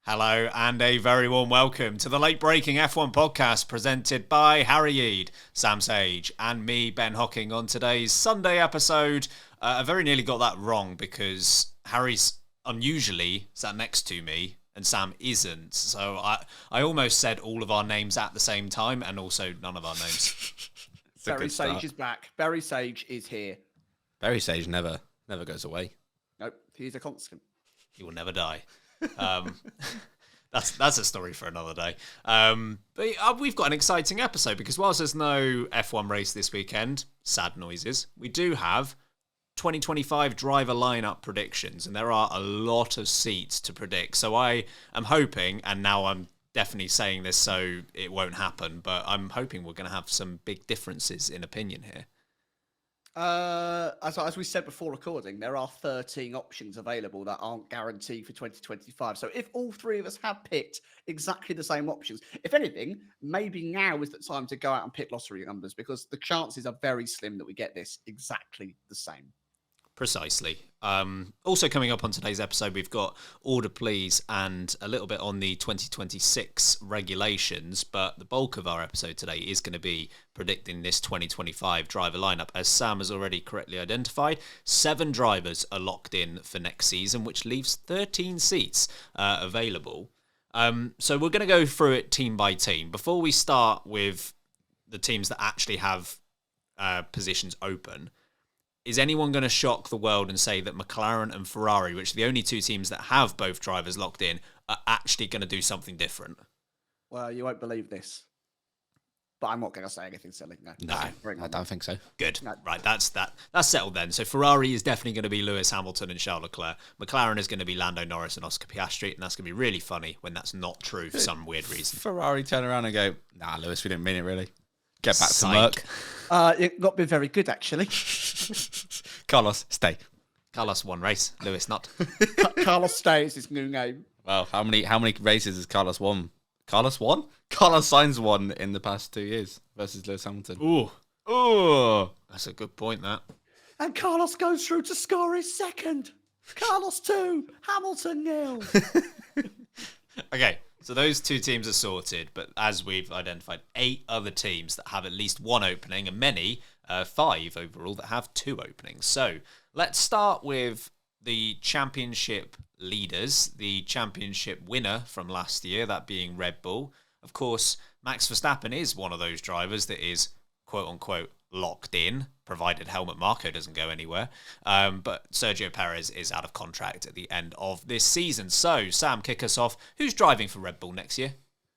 Hello and a very warm welcome to the late breaking F1 podcast presented by Harry Eade, Sam Sage and me, Ben Hocking, on today's Sunday episode. I very nearly got that wrong because Harry's unusually sat next to me and Sam isn't. So I almost said all of our names at the same time and also none of our names. Barry Sage is back. Barry Sage is here. Barry Sage never goes away. Nope, he's a constant. He will never die. That's a story for another day. But we've got an exciting episode because whilst there's no F1 race this weekend, sad noises, we do have 2025 driver lineup predictions, and there are a lot of seats to predict. So I am hoping, and now I'm definitely saying this so it won't happen, but I'm hoping we're going to have some big differences in opinion here. As we said before recording, there are 13 options available that aren't guaranteed for 2025. So if all three of us have picked exactly the same options, if anything, maybe now is the time to go out and pick lottery numbers because the chances are very slim that we get this exactly the same. Precisely. Also coming up on today's episode, we've got order please and a little bit on the 2026 regulations, but the bulk of our episode today is going to be predicting this 2025 driver lineup. As Sam has already correctly identified, 7 drivers are locked in for next season, which leaves 13 seats available. So we're going to go through it team by team. Before we start with the teams that actually have positions open, is anyone going to shock the world and say that McLaren and Ferrari, which are the only two teams that have both drivers locked in, are actually going to do something different? Well, you won't believe this, but I'm not going to say anything silly. No, I don't think so. Good. No. Right, that's settled then. So Ferrari is definitely going to be Lewis Hamilton and Charles Leclerc. McLaren is going to be Lando Norris and Oscar Piastri, and that's going to be really funny when that's not true for some weird reason. Ferrari turn around and go, nah, Lewis, we didn't mean it really. Get back Psych. to Merc. It got been very good, actually. Carlos, stay. Carlos won race, Lewis not. Carlos stays his new name. Well, how many races has Carlos won? Carlos won? Carlos Sainz won in the past 2 years versus Lewis Hamilton. Ooh, that's a good point, that. And Carlos goes through to score his second. Carlos 2, Hamilton 0. Okay, so those two teams are sorted, but as we've identified, 8 other teams that have at least one opening, and many, 5 overall, that have 2 openings. So let's start with the championship leaders, the championship winner from last year, that being Red Bull. Of course, Max Verstappen is one of those drivers that is, quote-unquote, locked in, provided Helmut Marko doesn't go anywhere. But Sergio Perez is out of contract at the end of this season. So, Sam, kick us off. Who's driving for Red Bull next year?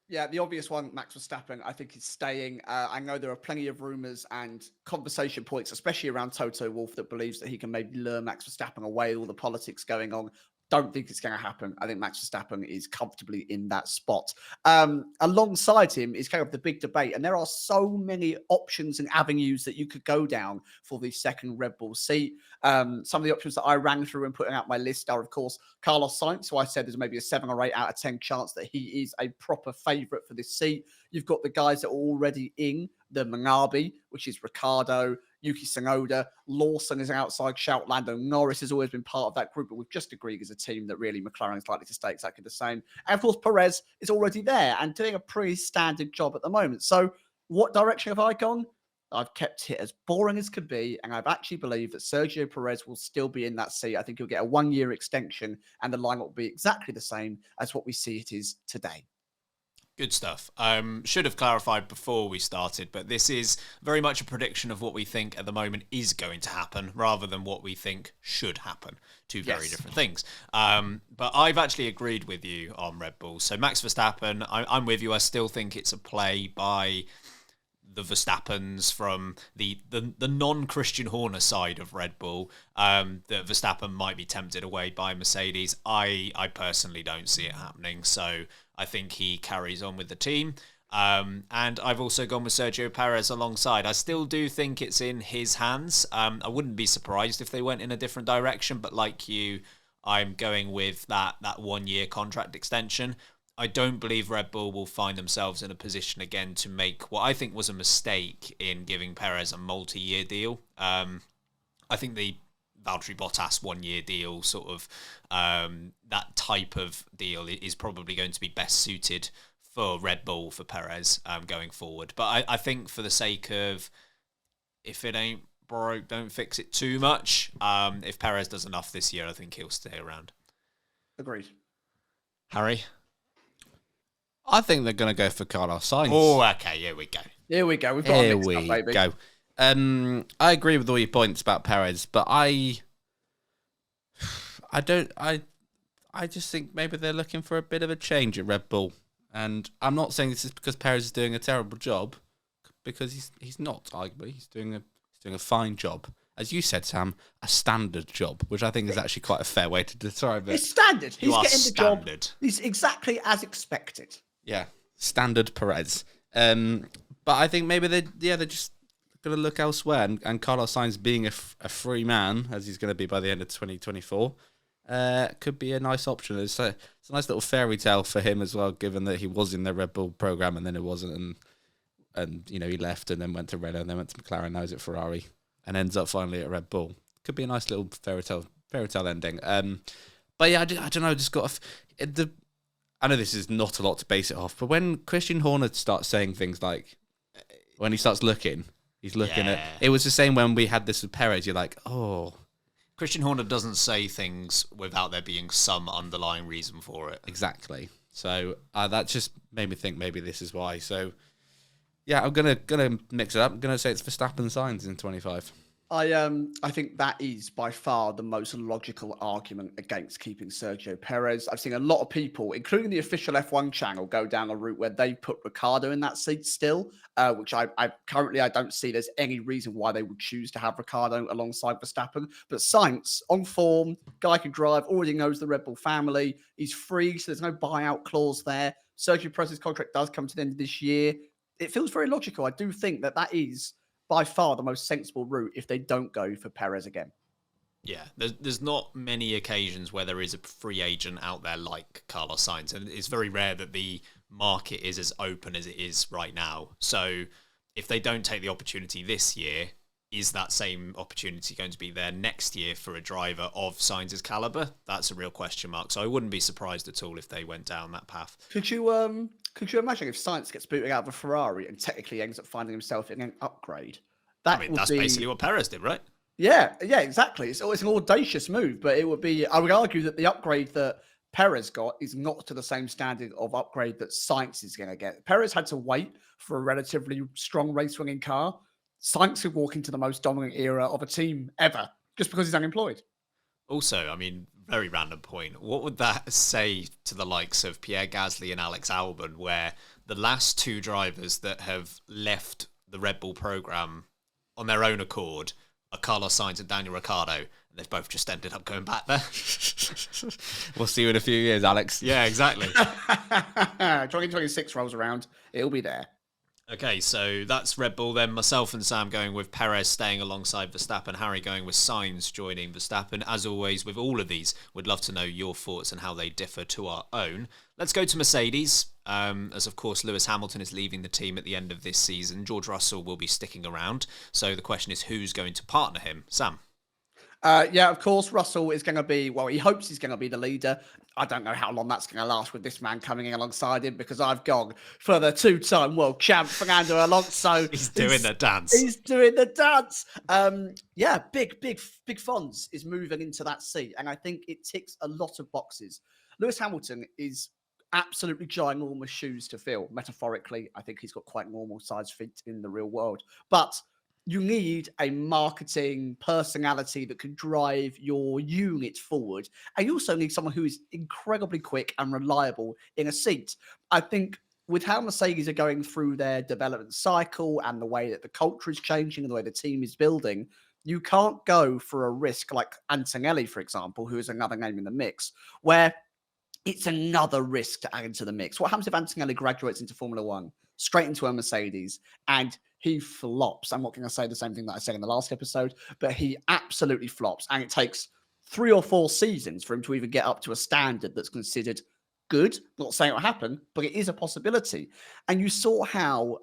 Yeah, the obvious one, Max Verstappen, I think he's staying. I know there are plenty of rumours and conversation points, especially around Toto Wolff, that believes that he can maybe lure Max Verstappen away, all the politics going on. Don't think it's going to happen. I think Max Verstappen is comfortably in that spot. Alongside him is kind of the big debate, and there are so many options and avenues that you could go down for the second Red Bull seat. Some of the options that I ran through and putting out my list are, of course, Carlos Sainz. So I said there's maybe a 7 or 8 out of 10 chance that he is a proper favourite for this seat. You've got the guys that are already in the Minardi, which is Ricciardo, Yuki Tsunoda, Lawson is an outside shout. Lando Norris has always been part of that group, but we've just agreed as a team that really McLaren is likely to stay exactly the same. And of course, Perez is already there and doing a pretty standard job at the moment. So what direction have I gone? I've kept it as boring as could be, and I've actually believed that Sergio Perez will still be in that seat. I think he'll get a 1-year extension, and the lineup will be exactly the same as what we see it is today. Good stuff. Should have clarified before we started, but this is very much a prediction of what we think at the moment is going to happen rather than what we think should happen. Two very different things. But I've actually agreed with you on Red Bull. So Max Verstappen, I'm with you. I still think it's a play by the Verstappens from the non-Christian Horner side of Red Bull, that Verstappen might be tempted away by Mercedes. I personally don't see it happening, so I think he carries on with the team. And I've also gone with Sergio Perez alongside. I still do think it's in his hands. I wouldn't be surprised if they went in a different direction, but like you, I'm going with that 1-year contract extension. I don't believe Red Bull will find themselves in a position again to make what I think was a mistake in giving Perez a multi-year deal. I think the Valtteri Bottas 1 year deal, sort of that type of deal is probably going to be best suited for Red Bull, for Perez going forward. But I think for the sake of, if it ain't broke, don't fix it too much. If Perez does enough this year, I think he'll stay around. Agreed. Harry? I think they're going to go for Carlos Sainz. Oh, okay. Here we go. Here we go. We've got Here a mix we up, baby. go. I agree with all your points about Perez, but I just think maybe they're looking for a bit of a change at Red Bull. And I'm not saying this is because Perez is doing a terrible job, because he's not, arguably. He's doing a fine job. As you said, Sam, a standard job, which I think is actually quite a fair way to describe it. It's standard. He's getting the standard. job. He's exactly as expected. Yeah, standard Perez. But I think maybe they're just going to look elsewhere. And Carlos Sainz being a free man, as he's going to be by the end of 2024, could be a nice option. It's a nice little fairy tale for him as well, given that he was in the Red Bull program and then it wasn't, and he left and then went to Renault and then went to McLaren. Now he's at Ferrari and ends up finally at Red Bull. Could be a nice little fairy tale ending. But yeah, I don't know. Just got I know this is not a lot to base it off, but when Christian Horner starts saying things like, when he starts looking, he's looking at. It was the same when we had this with Perez. You're like, oh. Christian Horner doesn't say things without there being some underlying reason for it. Exactly. So that just made me think maybe this is why. So yeah, I'm gonna mix it up. I'm gonna say it's Verstappen Sainz in 25. I think that is by far the most logical argument against keeping Sergio Perez. I've seen a lot of people, including the official F1 channel, go down a route where they put Ricciardo in that seat still, which I currently don't see there's any reason why they would choose to have Ricciardo alongside Verstappen. But Sainz, on form, guy can drive, already knows the Red Bull family. He's free, so there's no buyout clause there. Sergio Perez's contract does come to the end of this year. It feels very logical. I do think that is by far the most sensible route if they don't go for Perez again. Yeah, there's not many occasions where there is a free agent out there like Carlos Sainz, and it's very rare that the market is as open as it is right now. So if they don't take the opportunity this year, is that same opportunity going to be there next year for a driver of Sainz's caliber? That's a real question mark. So I wouldn't be surprised at all if they went down that path. Could you imagine if Sainz gets booted out of a Ferrari and technically ends up finding himself in an upgrade? That's basically what Perez did, right? Yeah, exactly. It's an audacious move, but it would be. I would argue that the upgrade that Perez got is not to the same standard of upgrade that Sainz is going to get. Perez had to wait for a relatively strong race-winning car. Sainz could walk into the most dominant era of a team ever just because he's unemployed. Also, very random point. What would that say to the likes of Pierre Gasly and Alex Albon, where the last two drivers that have left the Red Bull program on their own accord are Carlos Sainz and Daniel Ricciardo, and they've both just ended up going back there? We'll see you in a few years, Alex. Yeah, exactly. 2026 rolls around, it'll be there. Okay, so that's Red Bull then. Myself and Sam going with Perez staying alongside Verstappen. Harry going with Sainz joining Verstappen. As always, with all of these, we'd love to know your thoughts and how they differ to our own. Let's go to Mercedes. As of course, Lewis Hamilton is leaving the team at the end of this season. George Russell will be sticking around. So the question is, who's going to partner him? Sam? Of course, Russell is going to be, he hopes he's going to be the leader. I don't know how long that's going to last with this man coming in alongside him, because I've gone for the two-time world champ, Fernando Alonso. He's doing the dance. He's doing the dance. Big Fonz is moving into that seat, and I think it ticks a lot of boxes. Lewis Hamilton is absolutely ginormous shoes to fill. Metaphorically, I think he's got quite normal-sized feet in the real world. But you need a marketing personality that can drive your unit forward. And you also need someone who is incredibly quick and reliable in a seat. I think with how Mercedes are going through their development cycle and the way that the culture is changing and the way the team is building, you can't go for a risk like Antonelli, for example, who is another name in the mix, where it's another risk to add into the mix. What happens if Antonelli graduates into Formula One, straight into a Mercedes, and he flops? I'm not going to say the same thing that I said in the last episode, but he absolutely flops. And it takes 3 or 4 seasons for him to even get up to a standard that's considered good. Not saying it'll happen, but it is a possibility. And you saw how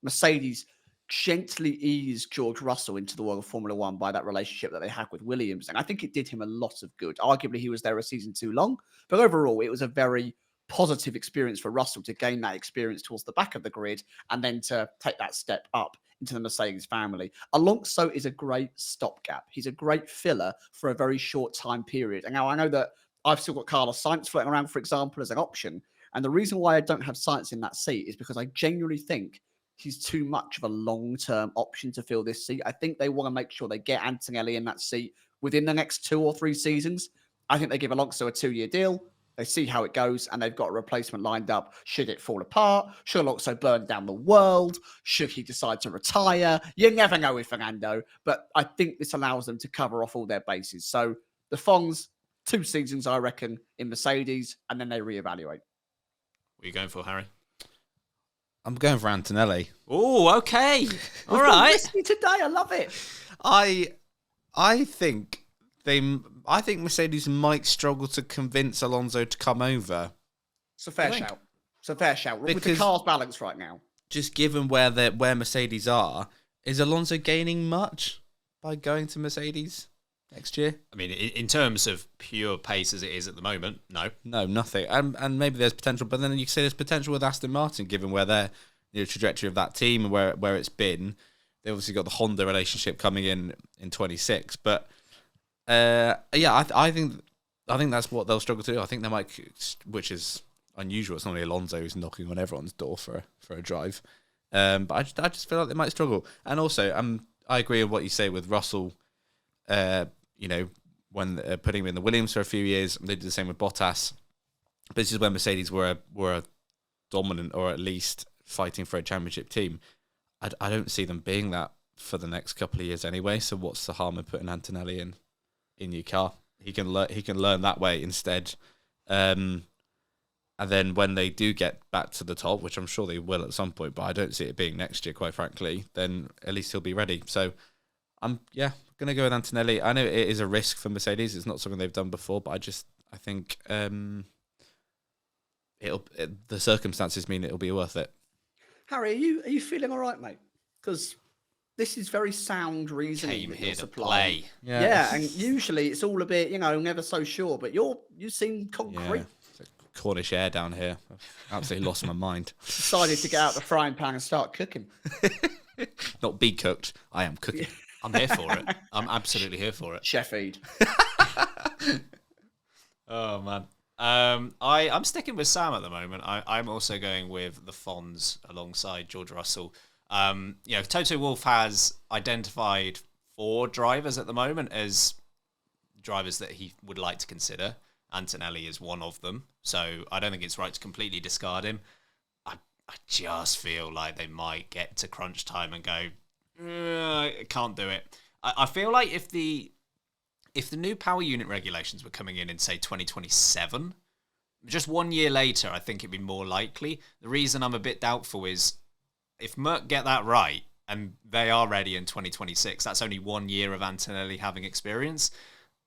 Mercedes gently eased George Russell into the world of Formula One by that relationship that they had with Williams. And I think it did him a lot of good. Arguably, he was there a season too long, but overall, it was a very positive experience for Russell to gain that experience towards the back of the grid and then to take that step up into the Mercedes family. Alonso is a great stopgap. He's a great filler for a very short time period. And now I know that I've still got Carlos Sainz floating around, for example, as an option. And the reason why I don't have Sainz in that seat is because I genuinely think he's too much of a long-term option to fill this seat. I think they want to make sure they get Antonelli in that seat within the next 2 or 3 seasons. I think they give Alonso a 2-year deal. They see how it goes, and they've got a replacement lined up. Should it fall apart? Should Alonso burn down the world? Should he decide to retire? You never know with Fernando, but I think this allows them to cover off all their bases. So the Fonz, 2 seasons, I reckon, in Mercedes, and then they reevaluate. What are you going for, Harry? I'm going for Antonelli. Oh, okay. All We've right. got whiskey today. I love it. I think Mercedes might struggle to convince Alonso to come over. It's a fair shout. It's a fair shout. With the car's balance right now. Just given where Mercedes are, is Alonso gaining much by going to Mercedes next year? I mean, in terms of pure pace as it is at the moment, no. No, nothing. And maybe there's potential, but then you can say there's potential with Aston Martin, given where their trajectory of that team and where it's been. They obviously got the Honda relationship coming in 26, but I think that's what they'll struggle to do. I think they might, which is unusual. It's normally Alonso who's knocking on everyone's door for a drive, but I just feel like they might struggle. And also, I agree with what you say with Russell. When putting him in the Williams for a few years, they did the same with Bottas. But this is when Mercedes were a dominant, or at least fighting for a championship team. I don't see them being that for the next couple of years anyway. So what's the harm in putting Antonelli in your car? He can learn that way instead. And then when they do get back to the top, which I'm sure they will at some point, but I don't see it being next year, quite frankly, then at least he'll be ready. So I'm going to go with Antonelli. I know it is a risk for Mercedes. It's not something they've done before, but I think the circumstances mean it'll be worth it. Harry, are you feeling all right, mate? Because this is very sound reasoning. Came that here you're to supplying. play. Yeah, and usually it's all a bit, never so sure, but you seem concrete. Yeah. It's like Cornish air down here. I've absolutely lost my mind. Decided to get out the frying pan and start cooking. Not be cooked. I am cooking. I'm here for it. I'm absolutely here for it. Chef Eid. Oh, man. I'm sticking with Sam at the moment. I'm also going with the Fonz alongside George Russell. Toto Wolff has identified 4 drivers at the moment as drivers that he would like to consider. Antonelli is one of them, so I don't think it's right to completely discard him. I just feel like they might get to crunch time and go, I can't do it. I feel like if the new power unit regulations were coming in say 2027, just 1 year later, I think it'd be more likely. The reason I'm a bit doubtful is if Merc get that right and they are ready in 2026, that's only 1 year of Antonelli having experience.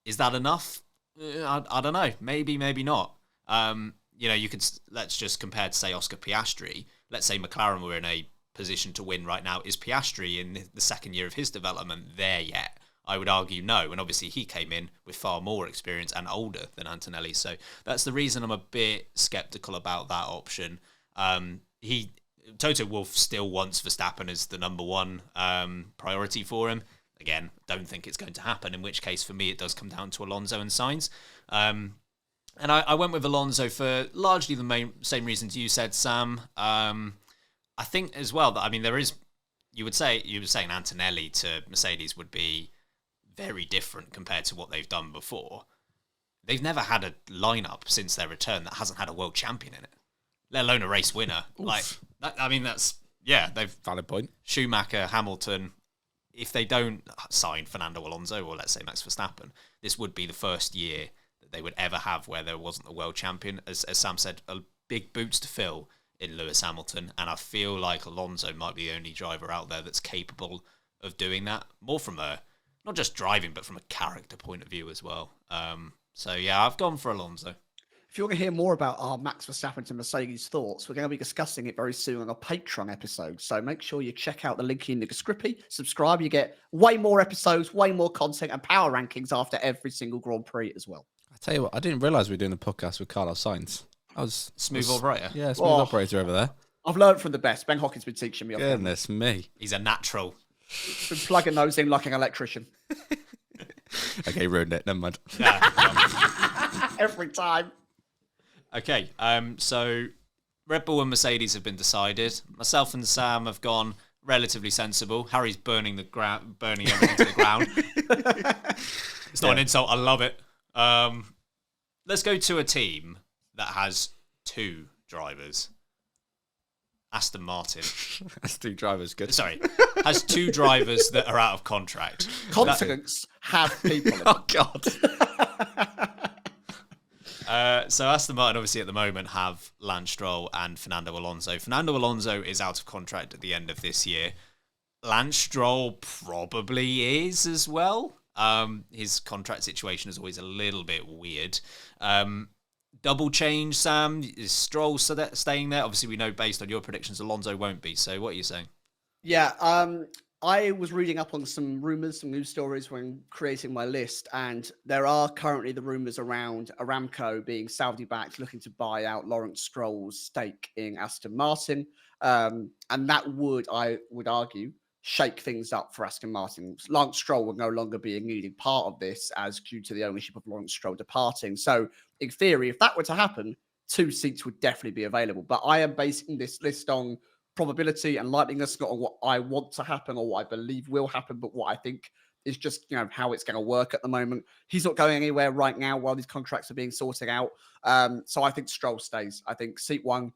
Is that enough? I don't know. Maybe not. Let's just compare to say Oscar Piastri. Let's say McLaren were in a position to win right now. Is Piastri in the second year of his development there yet? I would argue no, and obviously he came in with far more experience and older than Antonelli, so that's the reason I'm a bit sceptical about that option. Toto Wolff still wants Verstappen as the number one priority for him. Again, don't think it's going to happen, in which case for me it does come down to Alonso and Sainz. And I went with Alonso for largely the same reasons you said, Sam. I think as well that, there is, you were saying Antonelli to Mercedes would be very different compared to what they've done before. They've never had a lineup since their return that hasn't had a world champion in it, let alone a race winner. Oof. They've Valid point. Schumacher, Hamilton. If they don't sign Fernando Alonso or let's say Max Verstappen, this would be the first year that they would ever have where there wasn't a world champion. As Sam said, a big boots to fill in Lewis Hamilton, and I feel like Alonso might be the only driver out there that's capable of doing that, more from a not just driving but from a character point of view as well. I've gone for Alonso. If you want to hear more about our Max Verstappen to Mercedes thoughts, we're going to be discussing it very soon on a Patreon episode. So make sure you check out the link in the description, subscribe. You get way more episodes, way more content, and power rankings after every single Grand Prix as well. I tell you what, I didn't realise we were doing the podcast with Carlos Sainz. I was Smooth operator. Yeah, smooth operator over there. I've learned from the best. Ben Hawkins been teaching me. Goodness me. He's a natural. Been plugging those in like an electrician. Okay, ruined it. Never mind. Every time. Okay, so Red Bull and Mercedes have been decided. Myself and Sam have gone relatively sensible. Harry's burning everything to the ground. It's not an insult. I love it. Let's go to a team that has 2 drivers. Aston Martin. That's 2 drivers, good. Sorry. Has 2 drivers that are out of contract. Continents have people. Oh, God. So Aston Martin, obviously, at the moment, have Lance Stroll and Fernando Alonso. Fernando Alonso is out of contract at the end of this year. Lance Stroll probably is as well. His contract situation is always a little bit weird. Double change, Sam. Is Stroll staying there? Obviously, we know based on your predictions, Alonso won't be. So what are you saying? Yeah, I was reading up on some rumors, some news stories when creating my list, and there are currently the rumors around Aramco being Saudi-backed, looking to buy out Lawrence Stroll's stake in Aston Martin. And that would, I would argue, shake things up for Aston Martin. Lance Stroll would no longer be a needed part of this as due to the ownership of Lawrence Stroll departing. So in theory, if that were to happen, 2 seats would definitely be available. But I am basing this list on probability and likeliness, not on what I want to happen or what I believe will happen, but what I think is just, how it's going to work at the moment. He's not going anywhere right now while these contracts are being sorted out. So I think Stroll stays. I think seat 1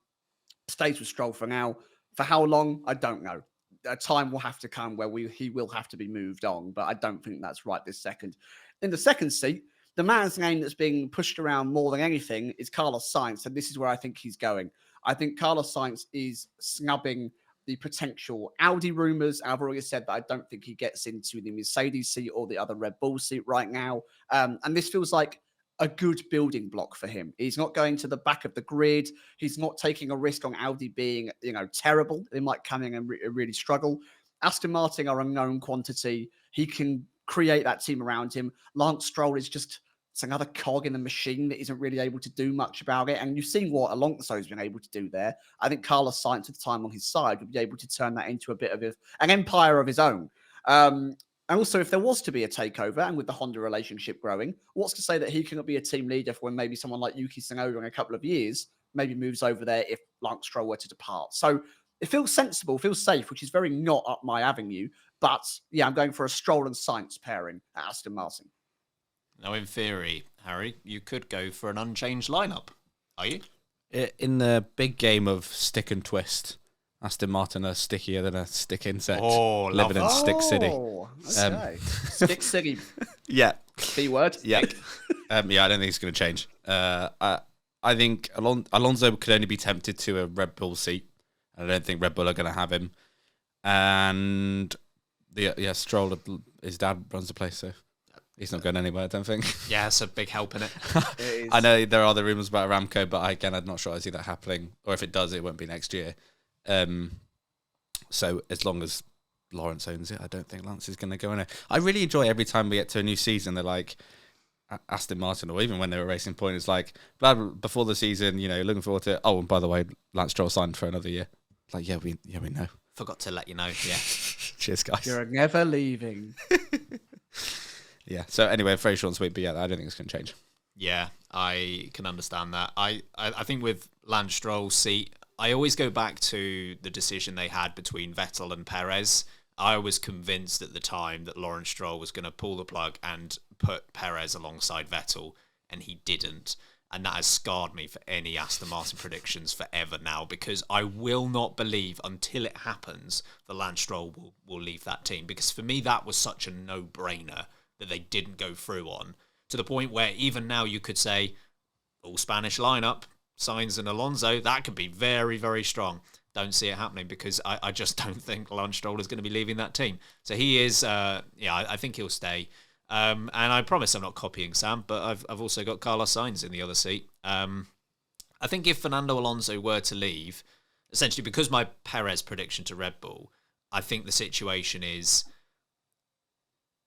stays with Stroll for now. For how long? I don't know. A time will have to come where he will have to be moved on, but I don't think that's right this second. In the second seat, the man's name that's being pushed around more than anything is Carlos Sainz, and this is where I think he's going. I think Carlos Sainz is snubbing the potential Audi rumors. I've already said that I don't think he gets into the Mercedes seat or the other Red Bull seat right now, and this feels like a good building block for him. He's not going to the back of the grid. He's not taking a risk on Audi being, terrible. They might come in and really struggle. Aston Martin are a known quantity. He can create that team around him. Lance Stroll is just, it's another cog in the machine that isn't really able to do much about it. And you've seen what Alonso's been able to do there. I think Carlos Sainz, with time on his side, would be able to turn that into a bit of an empire of his own. And also, if there was to be a takeover and with the Honda relationship growing, what's to say that he cannot be a team leader for when maybe someone like Yuki Tsunoda in a couple of years maybe moves over there if Lance Stroll were to depart? So it feels sensible, feels safe, which is very not up my avenue. But yeah, I'm going for a Stroll and Sainz pairing at Aston Martin. Now, in theory, Harry, you could go for an unchanged lineup. Are you? In the big game of stick and twist, Aston Martin are stickier than a stick insect. Oh, living in Stick City. Okay. Stick City. Yeah. B word. Yeah. I don't think it's going to change. I think Alonso could only be tempted to a Red Bull seat. I don't think Red Bull are going to have him. And Stroll, his dad runs the place, so he's not going anywhere, I don't think. Yeah, it's a big help in it. It is. I know there are other rumours about Aramco, but again, I'm not sure I see that happening. Or if it does, it won't be next year. So as long as Lawrence owns it, I don't think Lance is going to go in it. I really enjoy every time we get to a new season, they're like Aston Martin, or even when they were Racing Point, it's like before the season, looking forward to it. Oh, and by the way, Lance Stroll signed for another year. Like, we know. Forgot to let you know. Yeah. Cheers, guys. You're never leaving. Yeah. So anyway, very short and sweet, but yeah, I don't think it's going to change. Yeah, I can understand that. I think with Lance Stroll's seat, I always go back to the decision they had between Vettel and Perez. I was convinced at the time that Lawrence Stroll was going to pull the plug and put Perez alongside Vettel, and he didn't. And that has scarred me for any Aston Martin predictions forever now, because I will not believe until it happens that Lance Stroll will leave that team. Because for me, that was such a no-brainer that they didn't go through on, to the point where even now you could say, all Spanish lineup, Sainz and Alonso, that could be very, very strong. Don't see it happening because I just don't think Lance Stroll is going to be leaving that team. So he is, I think he'll stay. And I promise I'm not copying Sam, but I've also got Carlos Sainz in the other seat. I think if Fernando Alonso were to leave, essentially because my Perez prediction to Red Bull, I think the situation is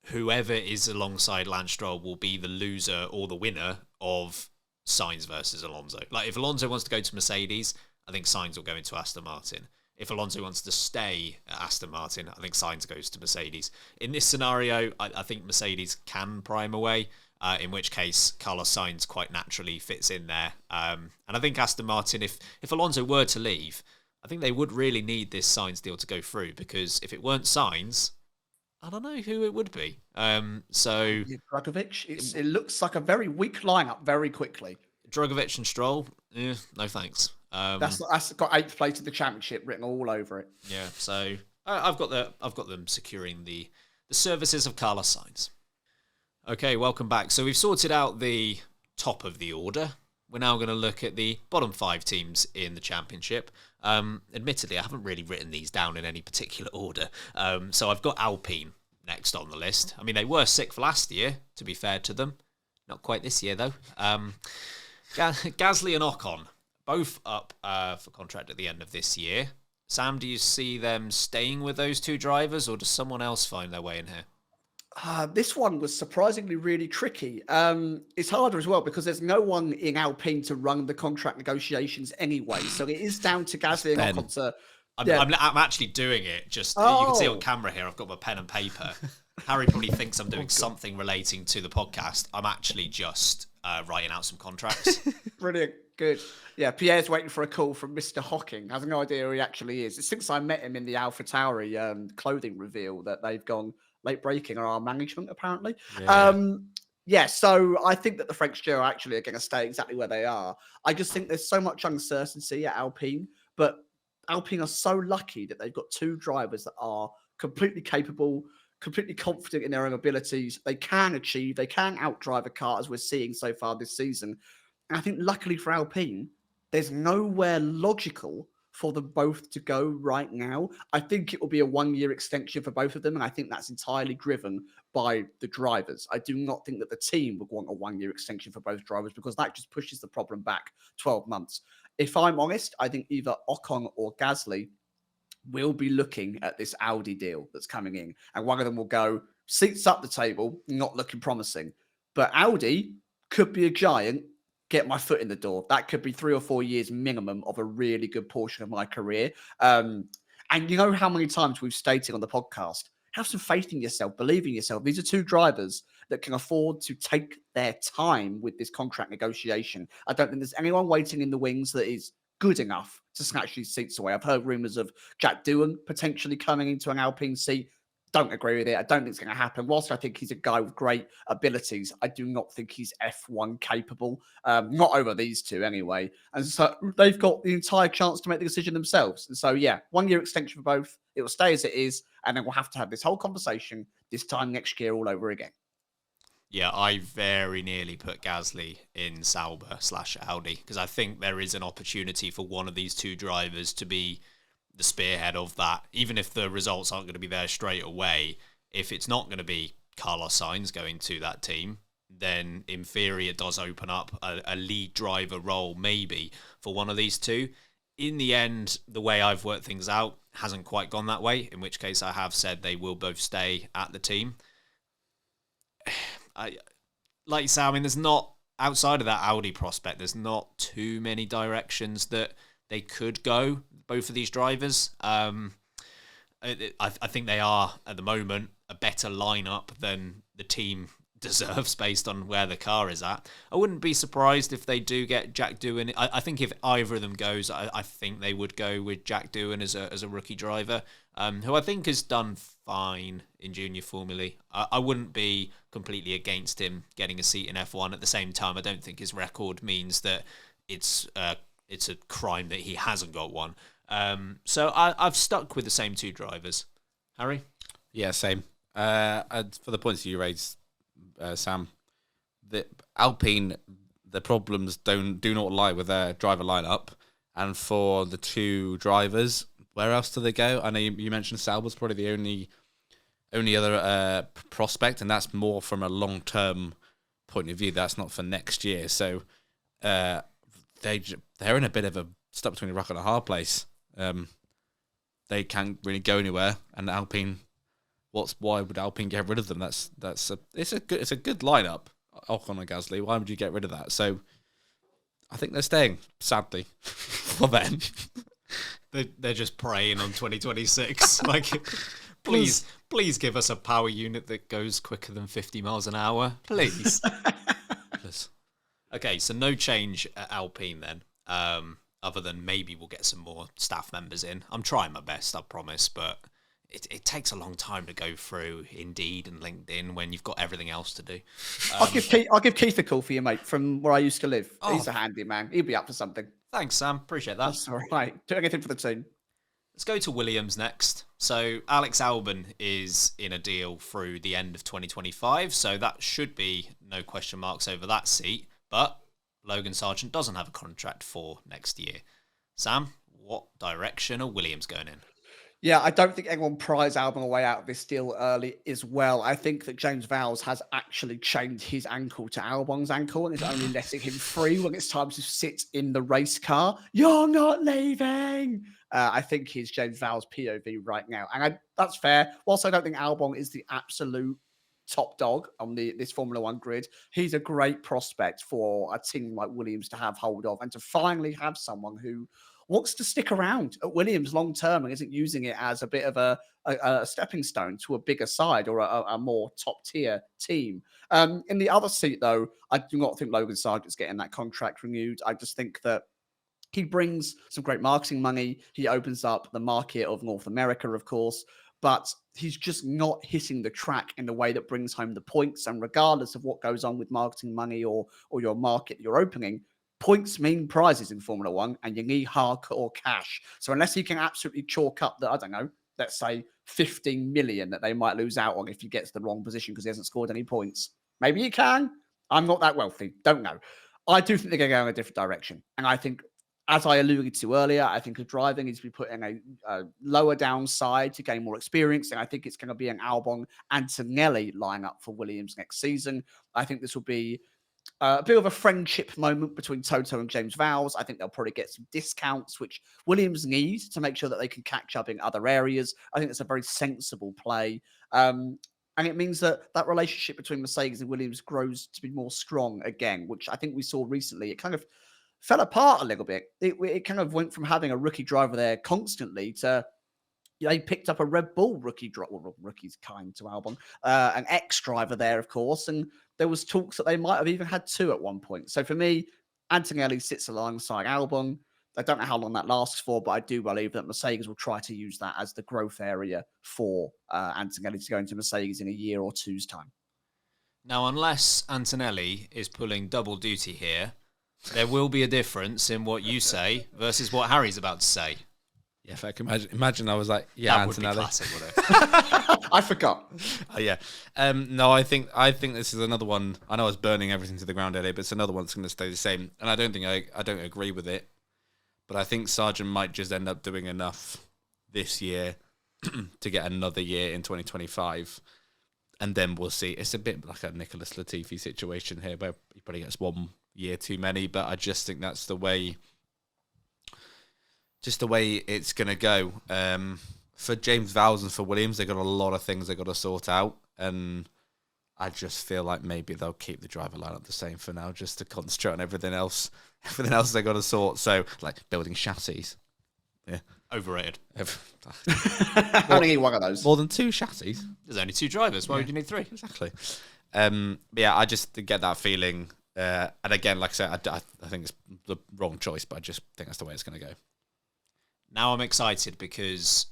whoever is alongside Lance Stroll will be the loser or the winner of Sainz versus Alonso. Like, if Alonso wants to go to Mercedes, I think Sainz will go into Aston Martin. If Alonso wants to stay at Aston Martin, I think Sainz goes to Mercedes. In this scenario, I think Mercedes can prime away, in which case Carlos Sainz quite naturally fits in there. And I think Aston Martin, if Alonso were to leave, I think they would really need this Sainz deal to go through, because if it weren't Sainz, I don't know who it would be. Dragovic. It looks like a very weak lineup very quickly. Dragovic and Stroll, no thanks. That's got 8th place in the championship written all over it. Yeah, so I've got them securing the services of Carlos Sainz. Okay, welcome back. So we've sorted out the top of the order. We're now going to look at the bottom 5 teams in the championship. Admittedly, I haven't really written these down in any particular order. So I've got Alpine next on the list. I mean, they were 6th last year, to be fair to them. Not quite this year, though. Gasly and Ocon, both up for contract at the end of this year. Sam, do you see them staying with those 2 drivers, or does someone else find their way in here? This one was surprisingly really tricky. It's harder as well because there's no one in Alpine to run the contract negotiations anyway. So it is down to Gasly and Ocon to... I'm actually doing it. Just you can see on camera here. I've got my pen and paper. Harry probably thinks I'm doing something relating to the podcast. I'm actually just writing out some contracts. Brilliant. Good. Yeah, Pierre's waiting for a call from Mr. Hocking. Has no idea who he actually is. Since I met him in the AlphaTauri clothing reveal that they've gone late breaking on our management, apparently. Yeah. So I think that the French duo actually are going to stay exactly where they are. I just think there's so much uncertainty at Alpine, but Alpine are so lucky that they've got 2 drivers that are completely capable, completely confident in their own abilities. They can outdrive a car, as we're seeing so far this season. And I think luckily for Alpine, there's nowhere logical for them both to go right now. I think it will be a 1-year extension for both of them, and I think that's entirely driven by the drivers. I do not think that the team would want a 1-year extension for both drivers because that just pushes the problem back 12 months. If I'm honest, I think either Ocon or Gasly will be looking at this Audi deal that's coming in, and one of them will go, seats up the table, not looking promising. But Audi could be a giant, get my foot in the door. That could be 3 or 4 years minimum of a really good portion of my career. And you know how many times we've stated on the podcast, have some faith in yourself, believe in yourself. These are 2 drivers that can afford to take their time with this contract negotiation. I don't think there's anyone waiting in the wings that is good enough to snatch these seats away. I've heard rumours of Jack Doohan potentially coming into an Alpine seat. Don't agree with it. I don't think it's going to happen. Whilst I think he's a guy with great abilities, I do not think he's F1 capable. Not over these 2 anyway. And so they've got the entire chance to make the decision themselves. And so, yeah, 1-year extension for both. It will stay as it is. And then we'll have to have this whole conversation this time next year all over again. Yeah, I very nearly put Gasly in Sauber/Audi because I think there is an opportunity for one of these 2 drivers to be the spearhead of that, even if the results aren't going to be there straight away. If it's not going to be Carlos Sainz going to that team, then in theory it does open up a lead driver role maybe for one of these 2. In the end, the way I've worked things out hasn't quite gone that way, in which case I have said they will both stay at the team. Like you say, I mean, there's not, outside of that Audi prospect, there's not too many directions that they could go, both of these drivers. I think they are, at the moment, a better lineup than the team deserves based on where the car is at. I wouldn't be surprised if they do get Jack Doohan. I think if either of them goes, I think they would go with Jack Doohan as a rookie driver, who I think has done fine in junior Formula. I wouldn't be completely against him getting a seat in F1. At the same time, I don't think his record means that it's a crime that he hasn't got one. So I've stuck with the same 2 drivers. Harry? Yeah, same. For the points you raised, Sam, the Alpine, the problems do not lie with their driver lineup. And for the 2 drivers, where else do they go? I know you mentioned Sauber's probably the only only other prospect, and that's more from a long-term point of view. That's not for next year. So they're in a bit of a stuck between a rock and a hard place. They can't really go anywhere, and Alpine. Why would Alpine get rid of them? It's a good lineup. Ocon and Gasly. Why would you get rid of that? So I think they're staying. Sadly, for them. They're just preying on 2026. Like, please give us a power unit that goes quicker than 50 miles an hour. Please. Okay, so no change at Alpine then. Other than maybe we'll get some more staff members in. I'm trying my best, I promise, but it takes a long time to go through Indeed and LinkedIn when you've got everything else to do. I'll give Keith a call for you, mate, from where I used to live. He's a handy man. He'll be up for something. Thanks, Sam. Appreciate that. That's all right. Do anything for the team. Let's go to Williams next. So Alex Albon is in a deal through the end of 2025, so that should be no question marks over that seat. But Logan Sargent doesn't have a contract for next year. Sam, what direction are Williams going in? Yeah, I don't think anyone pries Albon away out of this deal early as well. I think that James Vowles has actually chained his ankle to Albon's ankle and is only letting him free when it's time to sit in the race car. You're not leaving. I think he's James Vowles' POV right now. And that's fair. Whilst I don't think Albon is the absolute top dog on this Formula One grid, he's a great prospect for a team like Williams to have hold of and to finally have someone who wants to stick around at Williams long term and isn't using it as a bit of a stepping stone to a bigger side or a more top tier team. In the other seat, though, I do not think Logan Sargent's getting that contract renewed. I just think that he brings some great marketing money. He opens up the market of North America, of course, but he's just not hitting the track in the way that brings home the points. And regardless of what goes on with marketing money or your market you're opening, points mean prizes in Formula One, and you need hardcore cash. So unless he can absolutely chalk up the, I don't know, let's say 15 million that they might lose out on if he gets the wrong position because he hasn't scored any points. Maybe he can. I'm not that wealthy. Don't know. I do think they're going to go in a different direction. And I think, as I alluded to earlier, I think the driving needs to be put in a lower downside to gain more experience. And I think it's going to be an Albon Antonelli lineup for Williams next season. I think this will be a bit of a friendship moment between Toto and James Vowles. I think they'll probably get some discounts, which Williams need to make sure that they can catch up in other areas. I think it's a very sensible play. And it means that relationship between Mercedes and Williams grows to be more strong again, which I think we saw recently. It kind of fell apart a little bit. It kind of went from having a rookie driver there constantly to they picked up a Red Bull rookie driver. Well, rookie's kind to Albon, an ex-driver there, of course, and there was talks that they might have even had two at one point. So for me, Antonelli sits alongside Albon. I don't know how long that lasts for, but I do believe that Mercedes will try to use that as the growth area for Antonelli to go into Mercedes in a year or two's time. Now, unless Antonelli is pulling double duty here, there will be a difference in what you say versus what Harry's about to say. Yeah, if I can imagine I was like, yeah, that Antonelli. Would be classic, wouldn't it? I forgot. Oh, yeah. No, I think this is another one. I know I was burning everything to the ground earlier, but it's another one that's going to stay the same. And I don't think I don't agree with it. But I think Sargent might just end up doing enough this year to get another year in 2025. And then we'll see. It's a bit like a Nicholas Latifi situation here where he probably gets 1 year too many. But I just think that's the way it's going to go. For James Vowles and for Williams, they've got a lot of things they've got to sort out. And I just feel like maybe they'll keep the driver lineup the same for now, just to concentrate on everything else. Everything else they got to sort. So, like building chassis. Yeah. Overrated. Only need one of those. More than 2 chassis. There's only 2 drivers. Why would you need 3? Exactly. But yeah, I just get that feeling. And again, like I said, I think it's the wrong choice, but I just think that's the way it's going to go. Now I'm excited because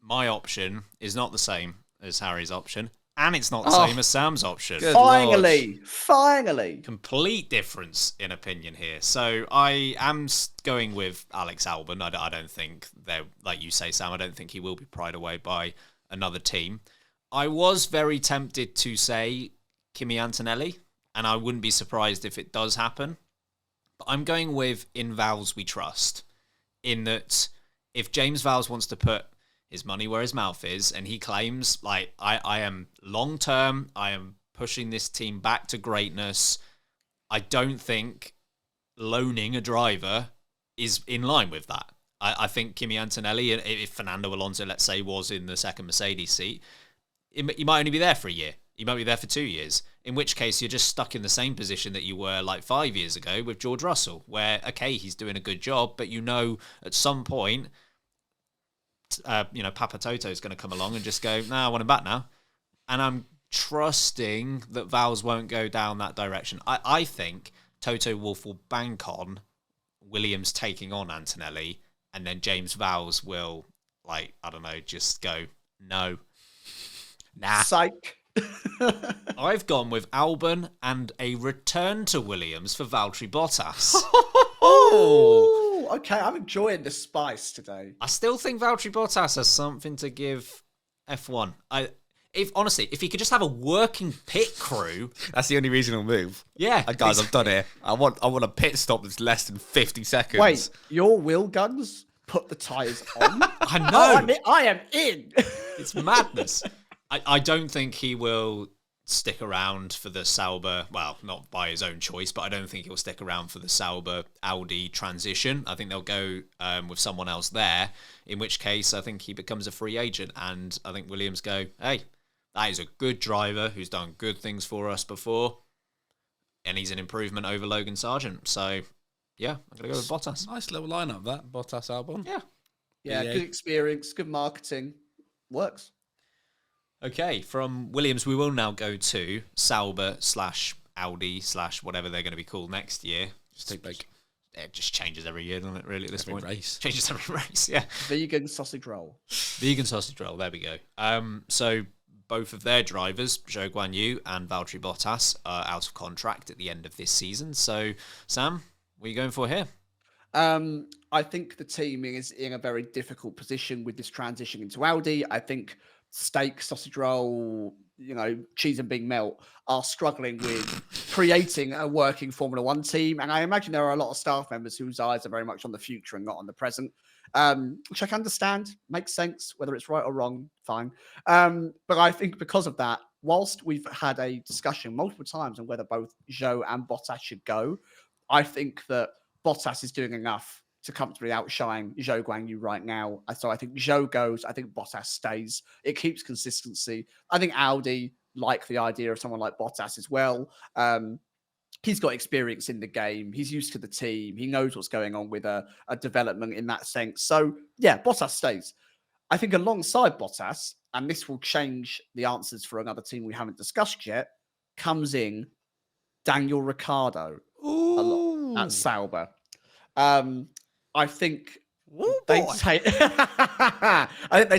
my option is not the same as Harry's option, and it's not the same as Sam's option. Finally. Complete difference in opinion here. So I am going with Alex Albon. I don't think like you say, Sam, I don't think he will be pried away by another team. I was very tempted to say Kimi Antonelli, and I wouldn't be surprised if it does happen. But I'm going with in Vowles we trust, in that if James Vowles wants to put his money where his mouth is, and he claims, like, I am long-term, I am pushing this team back to greatness. I don't think loaning a driver is in line with that. I think Kimi Antonelli, if Fernando Alonso, let's say, was in the second Mercedes seat, he might only be there for a year. He might be there for 2 years, in which case you're just stuck in the same position that you were like 5 years ago with George Russell, where, okay, he's doing a good job, but at some point, Papa Toto is going to come along and just go, I want him back now. And I'm trusting that Vowles won't go down that direction. I think Toto Wolff will bank on Williams taking on Antonelli, and then James Vowles will, just go, no. Nah. Psych. I've gone with Albon and a return to Williams for Valtteri Bottas. Oh, okay. I'm enjoying the spice today. I still think Valtteri Bottas has something to give F1. If he could just have a working pit crew, that's the only reason he'll move. Yeah, guys, I've done it. I want a pit stop that's less than 50 seconds. Wait, your wheel guns put the tyres on? I know. I am in. It's madness. I don't think he will stick around for the Sauber, well, not by his own choice, but I don't think he'll stick around for the Sauber Audi transition. I think they'll go with someone else there, in which case I think he becomes a free agent, and I think Williams go, hey, that is a good driver who's done good things for us before, and he's an improvement over Logan Sargent. So, yeah, I'm going to go with Bottas. Nice little lineup, that. Bottas, Albon. Yeah. Yeah, good experience, good marketing. Works. Okay, from Williams, we will now go to Sauber / Audi / whatever they're going to be called next year. It just changes every year, doesn't it, really, at this point? Race. Changes every race, yeah. Vegan sausage roll. Vegan sausage roll, there we go. So both of their drivers, Zhou Guanyu and Valtteri Bottas, are out of contract at the end of this season. So, Sam, what are you going for here? I think the team is in a very difficult position with this transition into Audi. I think steak, sausage roll, cheese and bean melt are struggling with creating a working Formula One team. And I imagine there are a lot of staff members whose eyes are very much on the future and not on the present, which I can understand, makes sense, whether it's right or wrong, fine. But I think because of that, whilst we've had a discussion multiple times on whether both Zhou and Bottas should go, I think that Bottas is doing enough to comfortably outshine Zhou Guanyu right now. So I think Zhou goes. I think Bottas stays. It keeps consistency. I think Audi like the idea of someone like Bottas as well. He's got experience in the game. He's used to the team. He knows what's going on with a development in that sense. So, yeah, Bottas stays. I think alongside Bottas, and this will change the answers for another team we haven't discussed yet, comes in Daniel Ricciardo at Sauber. I think they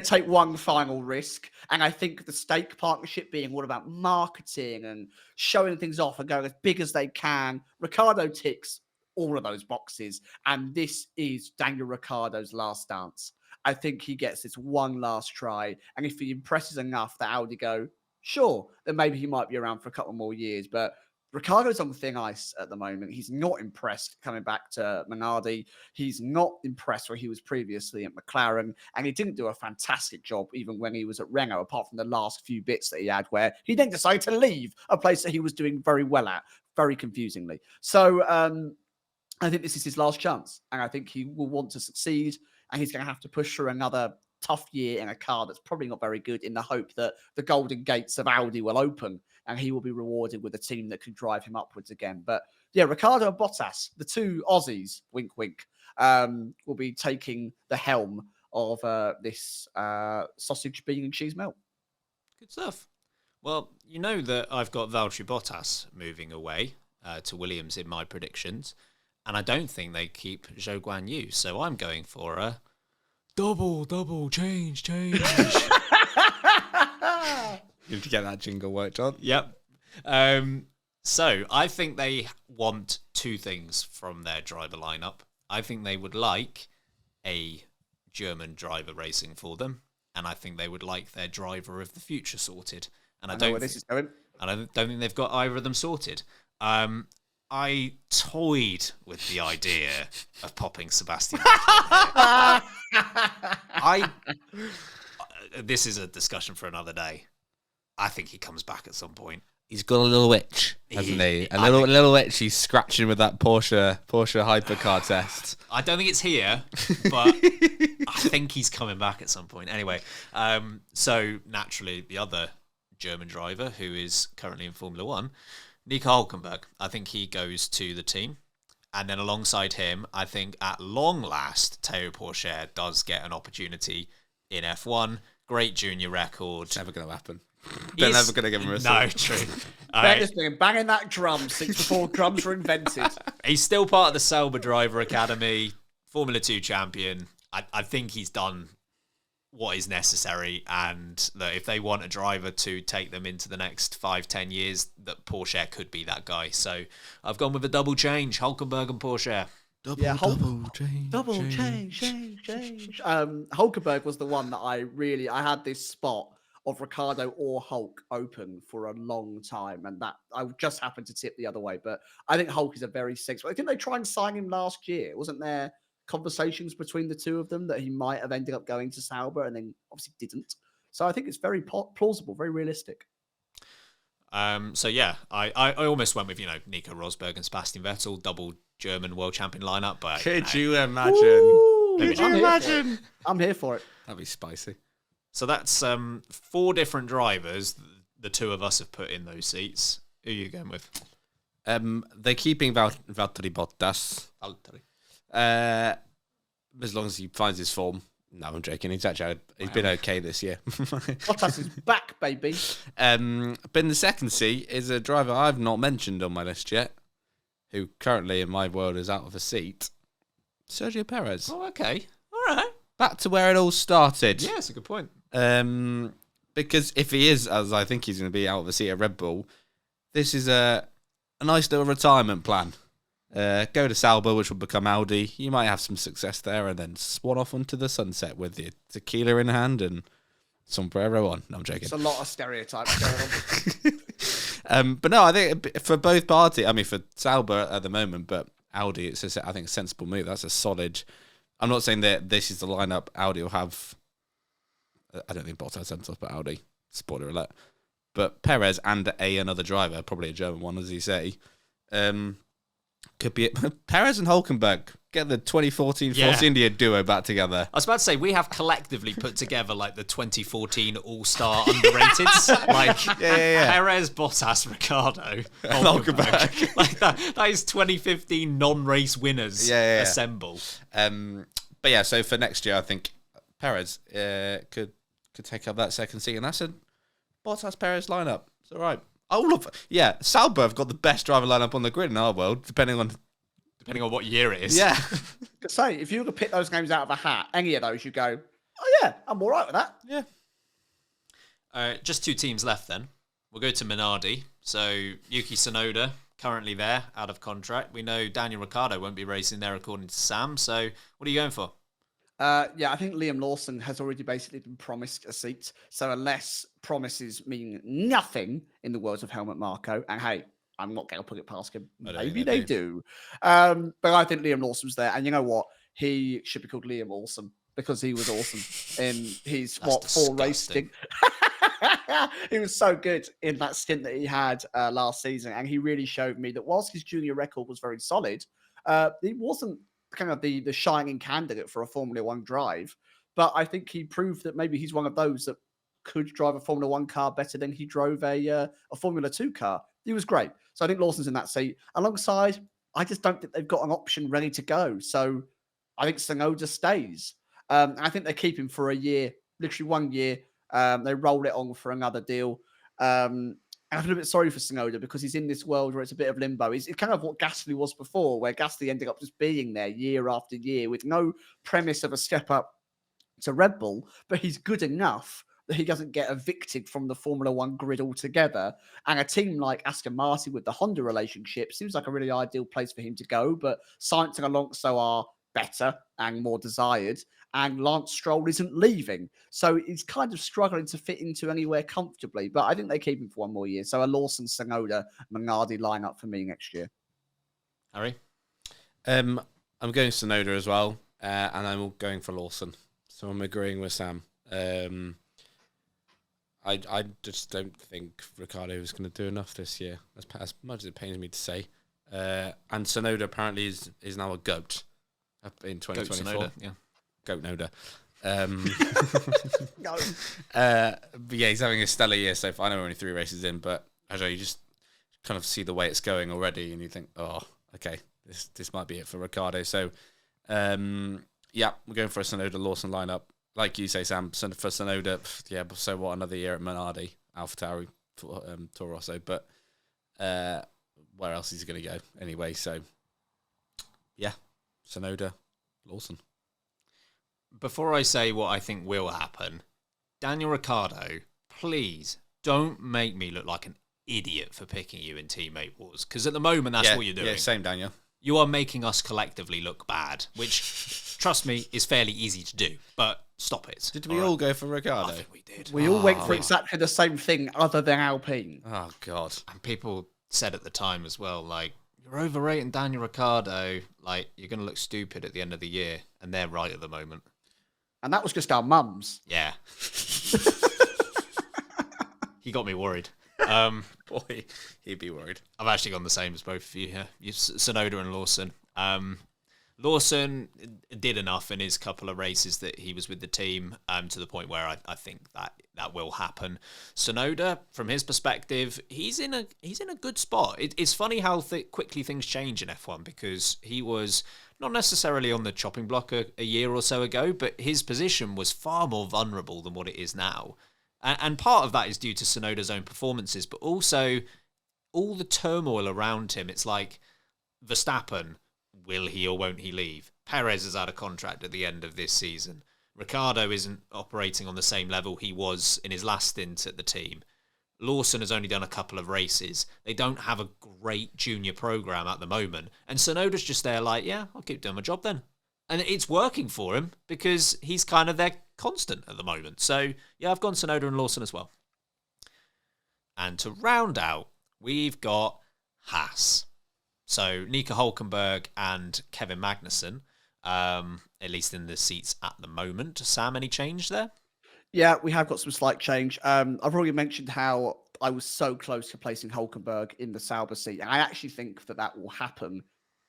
take one final risk, and I think the stake partnership being all about marketing and showing things off and going as big as they can. Ricciardo ticks all of those boxes, and this is Daniel Ricciardo's last dance. I think he gets this one last try, and if he impresses enough that Audi go, sure, then maybe he might be around for a couple more years, but Ricciardo's on thin ice at the moment. He's not impressed coming back to Minardi. He's not impressed where he was previously at McLaren. And he didn't do a fantastic job even when he was at Renault, apart from the last few bits that he had where he then decided to leave a place that he was doing very well at, very confusingly. So I think this is his last chance. And I think he will want to succeed. And he's going to have to push through another tough year in a car that's probably not very good, in the hope that the golden gates of Audi will open and he will be rewarded with a team that can drive him upwards again. But yeah, Ricciardo and Bottas, the two Aussies, wink, wink, will be taking the helm of this sausage, bean and cheese melt. Good stuff. Well, you know that I've got Valtteri Bottas moving away to Williams in my predictions, and I don't think they keep Zhou Guanyu, so I'm going for a double, change. You need to get that jingle worked on. Yep. So I think they want two things from their driver lineup. I think they would like a German driver racing for them, and I think they would like their driver of the future sorted. And I don't know where this is going. And I don't think they've got either of them sorted. I toyed with the idea of popping Sebastian Vettel. this is a discussion for another day. I think he comes back at some point. He's got a little itch, hasn't he? A little itch he's scratching with that Porsche hypercar test. I don't think it's here, but I think he's coming back at some point. Anyway, so naturally, the other German driver who is currently in Formula One, Nico Hülkenberg, I think he goes to the team. And then alongside him, I think at long last, Théo Pourchaire does get an opportunity in F1. Great junior record. It's never going to happen. They're never going to give him a No, true. They're just been banging that drum since before drums were invented. He's still part of the Sauber Driver Academy, Formula 2 champion. I think he's done what is necessary, and that if they want a driver to take them into the next 5-10 years, that Pourchaire could be that guy. So I've gone with a double change, Hülkenberg and Pourchaire. Double change. Hulkenberg was the one that I had this spot of Ricardo or Hulk open for a long time, and that I just happened to tip the other way. But I think Hulk is a very sensible. Didn't they try and sign him last year? Wasn't there conversations between the two of them that he might have ended up going to Sauber and then obviously didn't? So I think it's very plausible, very realistic. So yeah, I almost went with, Nico Rosberg and Sebastian Vettel, double German world champion lineup. But could you imagine? I'm here for it. That'd be spicy. So that's 4 different drivers the two of us have put in those seats. Who are you going with? They're keeping Valtteri Bottas. As long as he finds his form. No, I'm joking. He's been okay this year. Bottas is back, baby. But in the second seat is a driver I've not mentioned on my list yet, who currently in my world is out of a seat. Sergio Perez. Oh, okay. All right. Back to where it all started. Yeah, that's a good point. Because if he is, as I think he's going to be, out of a seat at Red Bull, this is a nice little retirement plan. Go to Sauber, which will become Audi. You might have some success there, and then swan off onto the sunset with your tequila in hand and sombrero on. No, I'm joking. It's a lot of stereotypes going on. But no, I think for both parties, I mean, for Sauber at the moment, but Audi, it's I think a sensible move. That's a solid. I'm not saying that this is the lineup Audi will have. I don't think Bottas ends up at Audi. Spoiler alert. But Perez and another driver, probably a German one, as you say, could be it. Perez and Hülkenberg get the 2014 Force India duo back together. I was about to say, we have collectively put together like the 2014 All-Star underrateds. Like Perez, Bottas, Ricardo, Hülkenberg. Like that is 2015 non-race winners assemble. But yeah, so for next year, I think Perez could take up that second seat, and that's a Bottas-Perez lineup. It's all right. Sauber have got the best driver lineup on the grid in our world, depending on what year it is. Yeah. Say, if you were to pick those names out of a hat, any of those, you go, oh yeah, I'm all right with that. Yeah. Just 2 teams left then. We'll go to Minardi. So Yuki Tsunoda, currently there, out of contract. We know Daniel Ricciardo won't be racing there according to Sam. So what are you going for? I think Liam Lawson has already basically been promised a seat. So unless promises mean nothing in the words of Helmut Marko, and hey, I'm not going to put it past him. Maybe they do. But I think Liam Lawson's there. And you know what? He should be called Liam Awesome because he was awesome in his, 4 race stint. He was so good in that stint that he had last season. And he really showed me that whilst his junior record was very solid, he wasn't kind of the shining candidate for a Formula One drive. But I think he proved that maybe he's one of those that could drive a Formula One car better than he drove a Formula 2 car. He was great. So I think Lawson's in that seat. Alongside, I just don't think they've got an option ready to go. So I think Tsunoda stays. I think they keep him for a year, literally 1 year. They roll it on for another deal. And I feel a bit sorry for Tsunoda because he's in this world where it's a bit of limbo. It's kind of what Gasly was before, where Gasly ended up just being there year after year with no premise of a step up to Red Bull, but he's good enough that he doesn't get evicted from the Formula One grid altogether. And a team like Aston Martin with the Honda relationship seems like a really ideal place for him to go, but Sainz and Alonso are better and more desired, and Lance Stroll isn't leaving. So he's kind of struggling to fit into anywhere comfortably, but I think they keep him for 1 more year. So a Lawson, Tsunoda, Minardi lineup for me next year. Harry? I'm going Tsunoda as well, and I'm going for Lawson. So I'm agreeing with Sam. I just don't think Ricciardo is going to do enough this year, as much as it pains me to say. And Tsunoda apparently is now a GOAT up in 2024. Goat Tsunoda, yeah. Goat Noda. No. But yeah, he's having a stellar year so far. I know we're only 3 races in, but I don't know, you just kind of see the way it's going already, and you think, oh, okay, this might be it for Ricciardo. So, yeah, we're going for a Tsunoda Lawson lineup. Like you say, Sam, for Tsunoda, yeah, so what, another year at Minardi, AlphaTauri, Toro Rosso, but where else is he going to go anyway? So, yeah, Tsunoda, Lawson. Before I say what I think will happen, Daniel Ricciardo, please don't make me look like an idiot for picking you in teammate wars, because at the moment that's what you're doing. Yeah, same, Daniel. You are making us collectively look bad, which, trust me, is fairly easy to do, but stop it. Did we all go for Ricciardo? I think we did. We all went for exactly the same thing other than Alpine. Oh, God. And people said at the time as well, like, you're overrating Daniel Ricciardo, like, you're going to look stupid at the end of the year, and they're right at the moment. And that was just our mums. Yeah. He got me worried. Boy, he'd be worried. I've actually gone the same as both of you here. Tsunoda and Lawson. Lawson did enough in his couple of races that he was with the team to the point where I think that will happen. Tsunoda, from his perspective, he's in a good spot. It's funny how quickly things change in F1, because he was not necessarily on the chopping block a year or so ago, but his position was far more vulnerable than what it is now. And part of that is due to Tsunoda's own performances, but also all the turmoil around him. It's like Verstappen, will he or won't he leave? Perez is out of contract at the end of this season. Ricciardo isn't operating on the same level he was in his last stint at the team. Lawson has only done a couple of races. They don't have a great junior program at the moment. And Tsunoda's just there like, yeah, I'll keep doing my job then. And it's working for him because he's kind of their constant at the moment. So, yeah, I've gone Tsunoda and Lawson as well. And to round out, we've got Haas. So, Nico Hülkenberg and Kevin Magnussen, at least in the seats at the moment. Sam, any change there? Yeah, we have got some slight change. I've already mentioned how I was so close to placing Hülkenberg in the Sauber seat. And I actually think that will happen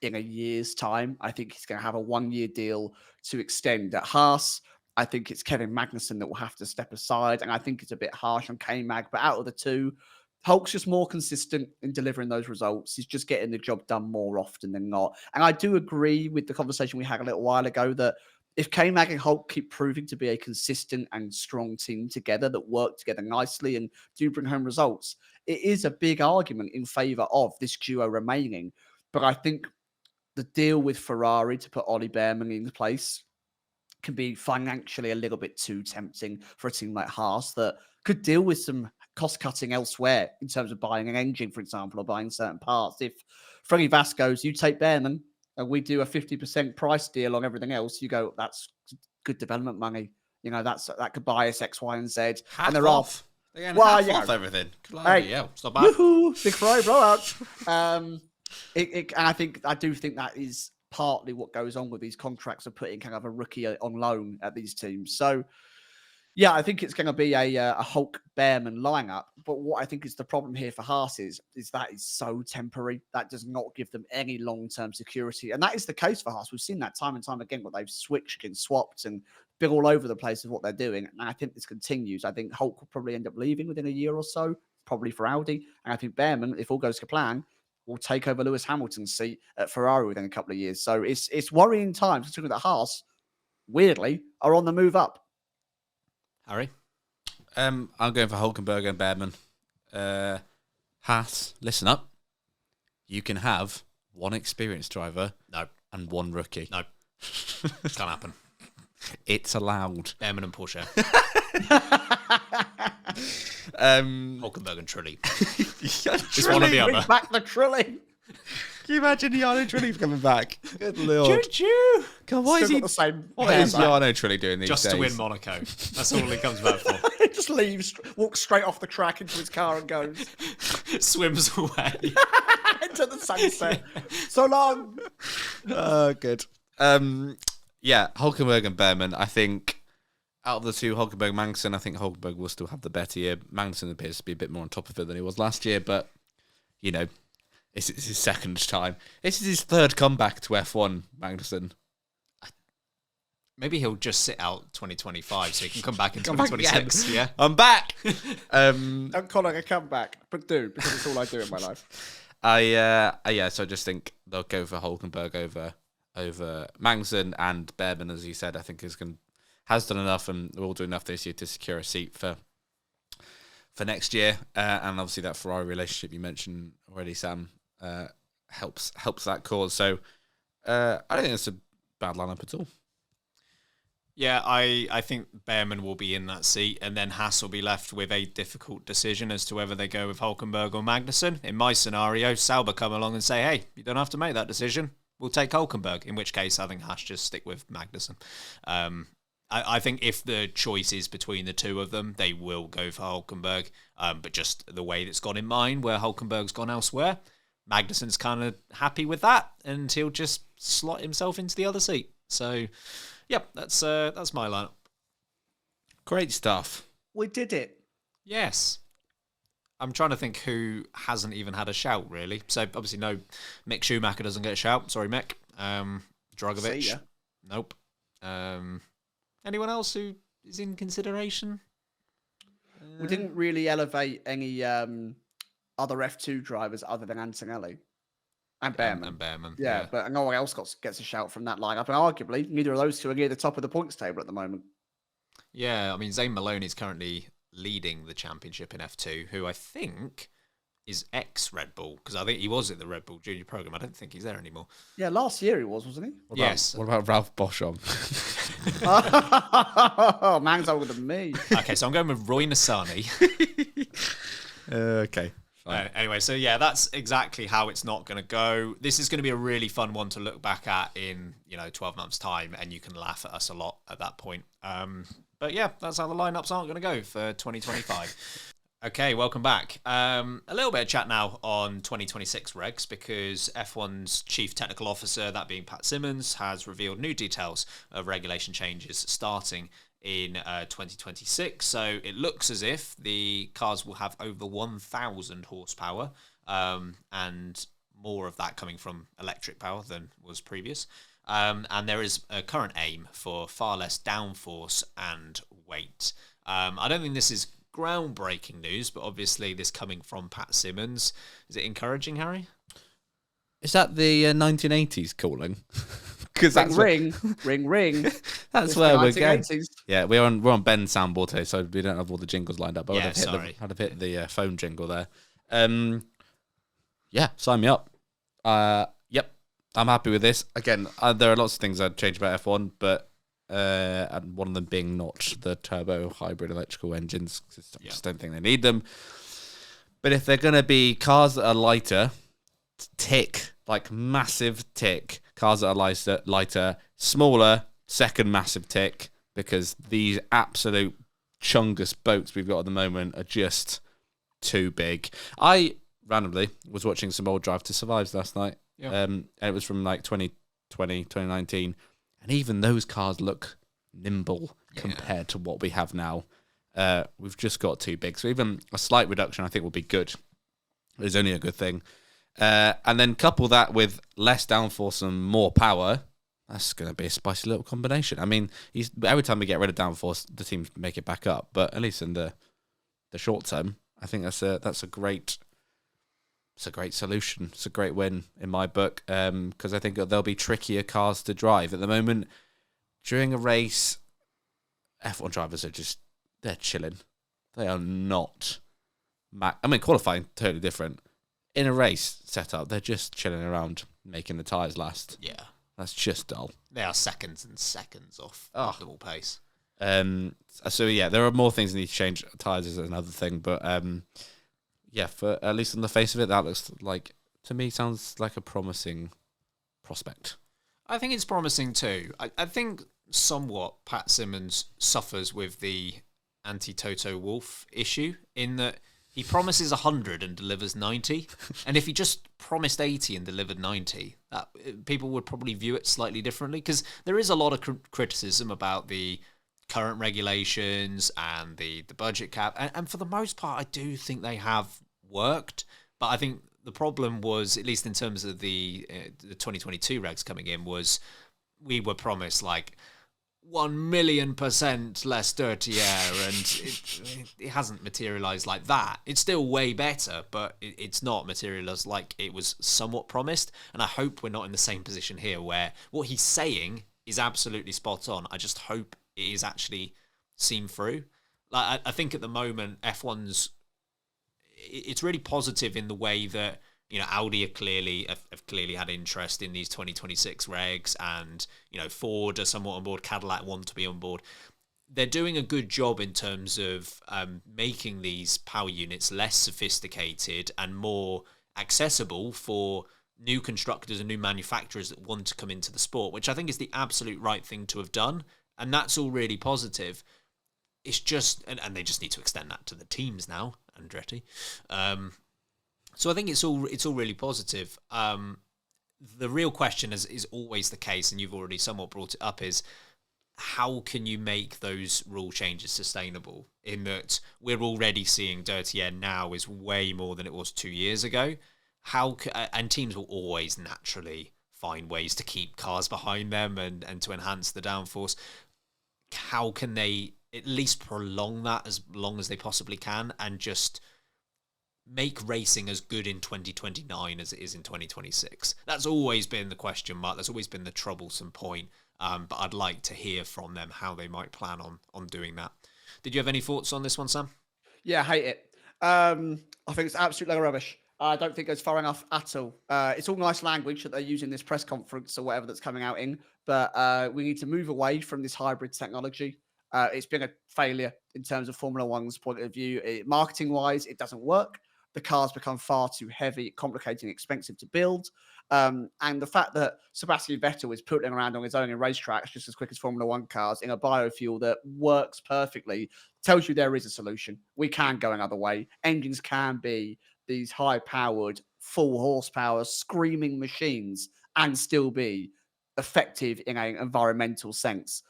in a year's time. I think he's going to have a 1-year deal to extend at Haas. I think it's Kevin Magnussen that will have to step aside. And I think it's a bit harsh on K-Mag. But out of the two, Hulk's just more consistent in delivering those results. He's just getting the job done more often than not. And I do agree with the conversation we had a little while ago that if K-Mag and Hulk keep proving to be a consistent and strong team together that work together nicely and do bring home results, it is a big argument in favour of this duo remaining. But I think the deal with Ferrari to put Ollie Behrman in place can be financially a little bit too tempting for a team like Haas that could deal with some cost cutting elsewhere in terms of buying an engine, for example, or buying certain parts. If Freddie Vass goes, you take Behrman, and we do a 50% price deal on everything else, you go, that's good development money. You know, that could buy us X, Y, and Z. Half and they're off. They're getting half off everything. It's not bad. Woohoo! Big Ferrari blowout. And I do think that is partly what goes on with these contracts of putting kind of a rookie on loan at these teams. So, yeah, I think it's going to be a Hulk Behrman lineup. But what I think is the problem here for Haas is that is so temporary. That does not give them any long-term security. And that is the case for Haas. We've seen that time and time again where they've switched and swapped and been all over the place of what they're doing. And I think this continues. I think Hulk will probably end up leaving within a year or so, probably for Audi. And I think Behrman, if all goes to plan, will take over Lewis Hamilton's seat at Ferrari within a couple of years. So it's worrying times, considering that Haas, weirdly, are on the move up. Harry? I'm going for Hülkenberg and Behrman. Haas, listen up. You can have one experienced driver and one rookie. No. Can't happen. It's allowed. Behrman and Porsche. Hülkenberg and Trulli. Just one or the other. Bring back the Trulli. Can you imagine Jarno Trulli coming back? Good lord. Choo-choo. God, what is Jarno Trulli doing these days? Just to win Monaco. That's all he comes back for. He just leaves, walks straight off the track into his car and goes. Swims away. Into the sunset. So long. Oh, good. Yeah, Hülkenberg and Behrman, I think out of the two, Hulkenberg, Magnussen, I think Hulkenberg will still have the better year. Magnussen appears to be a bit more on top of it than he was last year, but, you know, it's his second time. This is his third comeback to F1, Magnussen. Maybe he'll just sit out 2025 so he can come back in 2026. Yeah, I'm back. Don't call it a comeback, but do, because it's all I do in my life. So I just think they'll go for Hulkenberg over Magnussen, and Behrman, as you said, I think has done enough and will do enough this year to secure a seat for next year. And obviously that Ferrari relationship you mentioned already, Sam, helps that cause. So I don't think it's a bad lineup at all. Yeah, I think Behrman will be in that seat, and then Haas will be left with a difficult decision as to whether they go with Hulkenberg or Magnussen. In my scenario, Sauber come along and say, hey, you don't have to make that decision. We'll take Hulkenberg, in which case I think Haas just stick with Magnussen. I think if the choice is between the two of them, they will go for Hulkenberg, but just the way that's gone in mind, where Hulkenberg's gone elsewhere, Magnussen's kind of happy with that, and he'll just slot himself into the other seat. So... yep, that's my lineup. Great stuff. We did it. Yes. I'm trying to think who hasn't even had a shout, really. So, obviously, no, Mick Schumacher doesn't get a shout. Sorry, Mick. Dragovic. See ya. Nope. Anyone else who is in consideration? We didn't really elevate any other F2 drivers other than Antonelli. And Behrman. Yeah, but no one else gets a shout from that lineup. And arguably, neither of those two are near the top of the points table at the moment. Yeah, I mean, Zane Maloney is currently leading the championship in F2, who I think is ex-Red Bull, because I think he was at the Red Bull Junior program. I don't think he's there anymore. Yeah, last year he wasn't he? What about Ralph Boschung? Oh, man's older than me. Okay, so I'm going with Roy Nassani. Okay. Anyway, so yeah, that's exactly how it's not going to go. This is going to be a really fun one to look back at in 12 months' time, and you can laugh at us a lot at that point. But yeah, that's how the lineups aren't going to go for 2025. Okay, welcome back. A little bit of chat now on 2026 regs, because F1's chief technical officer, that being Pat Simmons, has revealed new details of regulation changes starting in 2026. So it looks as if the cars will have over 1,000 horsepower, and more of that coming from electric power than was previous. And there is a current aim for far less downforce and weight. I don't think this is groundbreaking news, but obviously this coming from Pat Simmons. Is it encouraging, Harry? Is that the 1980s calling? Because that's ring. That's where we're going. Yeah, we're on Ben's soundboard today, so we don't have all the jingles lined up. I would have hit the phone jingle there. Yeah, sign me up. Yep, I'm happy with this. Again, there are lots of things I'd change about F1, but and one of them being not the turbo hybrid electrical engines. I just don't think they need them. But if they're going to be cars that are lighter, massive tick. Cars that are lighter, smaller, second massive tick, because these absolute chungus boats we've got at the moment are just too big. I randomly was watching some old Drive to Survives last night, and it was from 2020, 2019, and even those cars look nimble compared to what we have now. We've just got too big, so even a slight reduction I think will be good. It's only a good thing. And then couple that with less downforce and more power, that's going to be a spicy little combination. I mean, every time we get rid of downforce, the teams make it back up. But at least in the short term, I think that's a great solution. It's a great win in my book, because I think there'll be trickier cars to drive. At the moment, during a race, F1 drivers they're chilling. They are not. Qualifying totally different. In a race setup, they're just chilling around making the tyres last. Yeah. That's just dull. They are seconds and seconds off optimal pace. So yeah, there are more things that need to change. Tyres is another thing, but for at least on the face of it, that looks like, to me, sounds like a promising prospect. I think it's promising too. I think somewhat Pat Simmons suffers with the anti-Toto Wolff issue, in that he promises 100 and delivers 90. And if he just promised 80 and delivered 90, people would probably view it slightly differently, because there is a lot of criticism about the current regulations and the budget cap. And for the most part, I do think they have worked. But I think the problem was, at least in terms of the 2022 regs coming in, was we were promised like 1,000,000% less dirty air, and it hasn't materialized like that. It's still way better, but it's not materialized like it was somewhat promised. And I hope we're not in the same position here where what he's saying is absolutely spot on. I just hope it is actually seen through. Like I think at the moment it's really positive in the way that, you know, Audi have clearly had interest in these 2026 regs, and, you know, Ford are somewhat on board, Cadillac want to be on board. They're doing a good job in terms of making these power units less sophisticated and more accessible for new constructors and new manufacturers that want to come into the sport, which I think is the absolute right thing to have done. And that's all really positive. It's just, and they just need to extend that to the teams now, Andretti. So I think it's all really positive. The real question is always the case, and you've already somewhat brought it up, is how can you make those rule changes sustainable? In that we're already seeing dirty air now is way more than it was 2 years ago. And teams will always naturally find ways to keep cars behind them and to enhance the downforce. How can they at least prolong that as long as they possibly can, and just make racing as good in 2029 as it is in 2026? That's always been the question mark. That's always been the troublesome point. But I'd like to hear from them how they might plan on doing that. Did you have any thoughts on this one, Sam? Yeah, I hate it. I think it's absolutely rubbish. I don't think it goes far enough at all. It's all nice language that they're using this press conference or whatever that's coming out in, but we need to move away from this hybrid technology. It's been a failure in terms of Formula One's point of view. Marketing-wise, it doesn't work. The cars become far too heavy, complicated, and expensive to build. And the fact that Sebastian Vettel is putting around on his own in racetracks just as quick as Formula One cars in a biofuel that works perfectly tells you there is a solution. We can go another way. Engines can be these high-powered, full horsepower, screaming machines and still be effective in an environmental sense.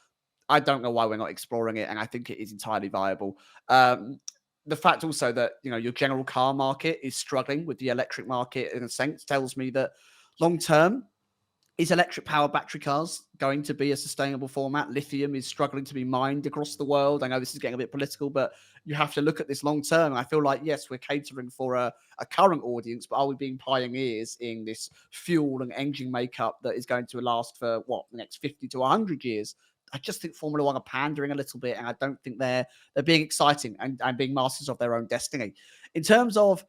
I don't know why we're not exploring it, and I think it is entirely viable. The fact also that, you know, your general car market is struggling with the electric market in a sense tells me that long term, is electric power battery cars going to be a sustainable format? Lithium is struggling to be mined across the world. I know this is getting a bit political, but you have to look at this long term. I feel like, yes, we're catering for a current audience, but are we being pioneers in this fuel and engine makeup that is going to last for the next 50 to 100 years? I just think Formula One are pandering a little bit, and I don't think they're being exciting and being masters of their own destiny. In terms of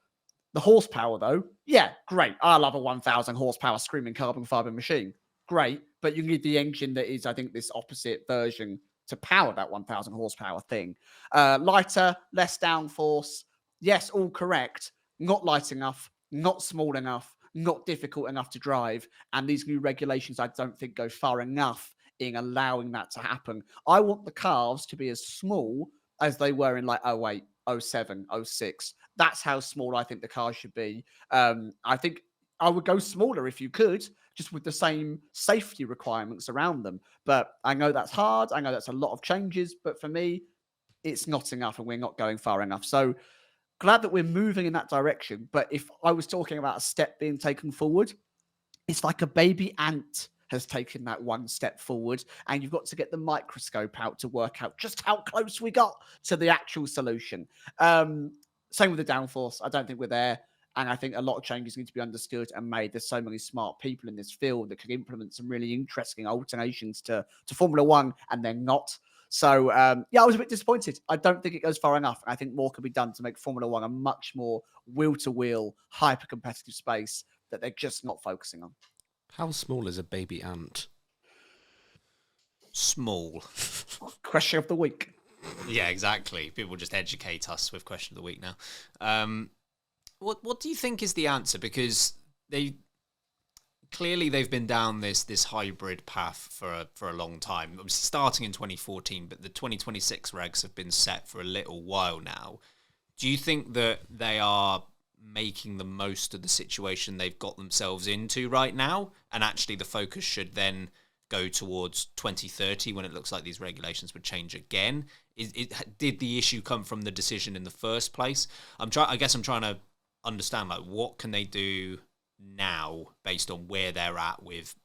the horsepower, though, yeah, great. I love a 1,000 horsepower screaming carbon fiber machine. Great. But you need the engine that is, I think, this opposite version to power that 1,000 horsepower thing. Lighter, less downforce. Yes, all correct. Not light enough, not small enough, not difficult enough to drive. And these new regulations, I don't think, go far enough in allowing that to happen. I want the cars to be as small as they were in like 08, 07, 06. That's how small I think the cars should be. I think I would go smaller if you could, just with the same safety requirements around them. But I know that's hard. I know that's a lot of changes. But for me, it's not enough, and we're not going far enough. So glad that we're moving in that direction. But if I was talking about a step being taken forward, it's like a baby ant has taken that one step forward, and you've got to get the microscope out to work out just how close we got to the actual solution. Same with the downforce. I don't think we're there. And I think a lot of changes need to be understood and made. There's so many smart people in this field that can implement some really interesting alternations to Formula One, and they're not. So, yeah, I was a bit disappointed. I don't think it goes far enough. I think more could be done to make Formula One a much more wheel-to-wheel, hyper-competitive space that they're just not focusing on. How small is a baby ant? Small. Question of the week. Yeah, exactly. People just educate us with question of the week now. What do you think is the answer? Because they've been down this hybrid path for a long time. Obviously starting in 2014, but the 2026 regs have been set for a little while now. Do you think that they are making the most of the situation they've got themselves into right now, and actually the focus should then go towards 2030 when it looks like these regulations would change again? Did the issue come from the decision in the first place? I guess I'm trying to understand, like, what can they do now based on where they're at with,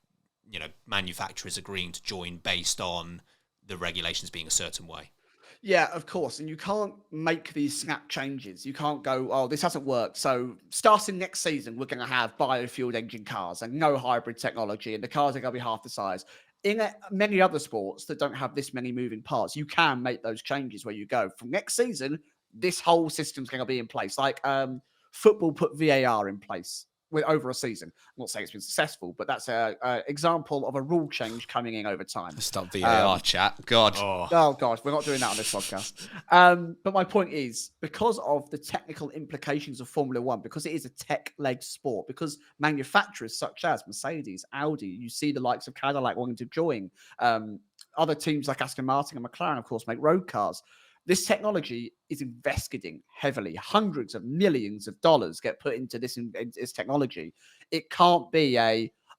manufacturers agreeing to join based on the regulations being a certain way? Yeah, of course. And you can't make these snap changes. You can't go, oh, this hasn't worked. So starting next season, we're going to have biofueled engine cars and no hybrid technology, and the cars are going to be half the size. In many other sports that don't have this many moving parts, you can make those changes where you go from next season, this whole system's going to be in place. Like football put VAR in place over a season. I'm not saying it's been successful, but that's an example of a rule change coming in over time. Stop VAR chat. God. Oh, God. We're not doing that on this podcast. But my point is, because of the technical implications of Formula One, because it is a tech-led sport, because manufacturers such as Mercedes, Audi, you see the likes of Cadillac wanting to join. Other teams like Aston Martin and McLaren, of course, make road cars. This technology is invested in heavily. Hundreds of millions of dollars get put into this technology. It can't be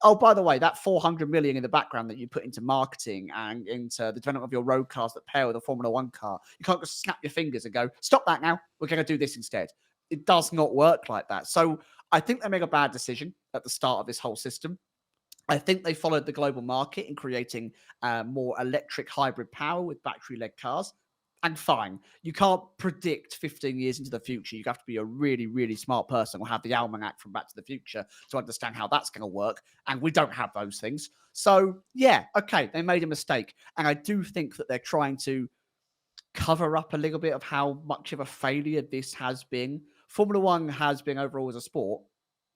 oh, by the way, that 400 million in the background that you put into marketing and into the development of your road cars that pair with a Formula One car. You can't just snap your fingers and go, stop that now. We're going to do this instead. It does not work like that. So I think they made a bad decision at the start of this whole system. I think they followed the global market in creating more electric hybrid power with battery-led cars. And fine, you can't predict 15 years into the future. You have to be a really, really smart person or have the almanac from Back to the Future to understand how that's going to work. And we don't have those things. So, yeah, okay, they made a mistake. And I do think that they're trying to cover up a little bit of how much of a failure this has been. Formula One has been overall as a sport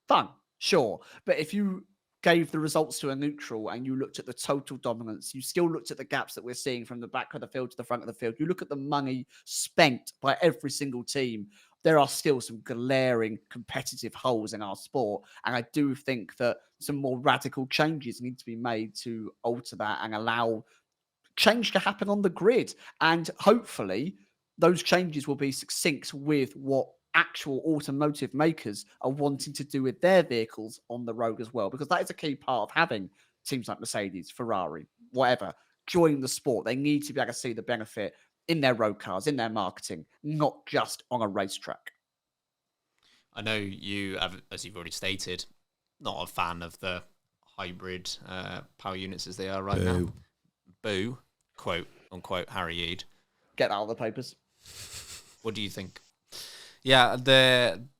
fun, sure. But if you gave the results to a neutral and you looked at the total dominance, you still looked at the gaps that we're seeing from the back of the field to the front of the field, you look at the money spent by every single team, there are still some glaring competitive holes in our sport. And I do think that some more radical changes need to be made to alter that and allow change to happen on the grid. And hopefully those changes will be succinct with what actual automotive makers are wanting to do with their vehicles on the road as well, because that is a key part of having teams like Mercedes, Ferrari, whatever, join the sport. They need to be able to see the benefit in their road cars, in their marketing, not just on a racetrack. I know you have, as you've already stated, not a fan of the hybrid power units as they are right now. Boo, quote unquote, Harry Eid. Get that out of the papers. What do you think? Yeah,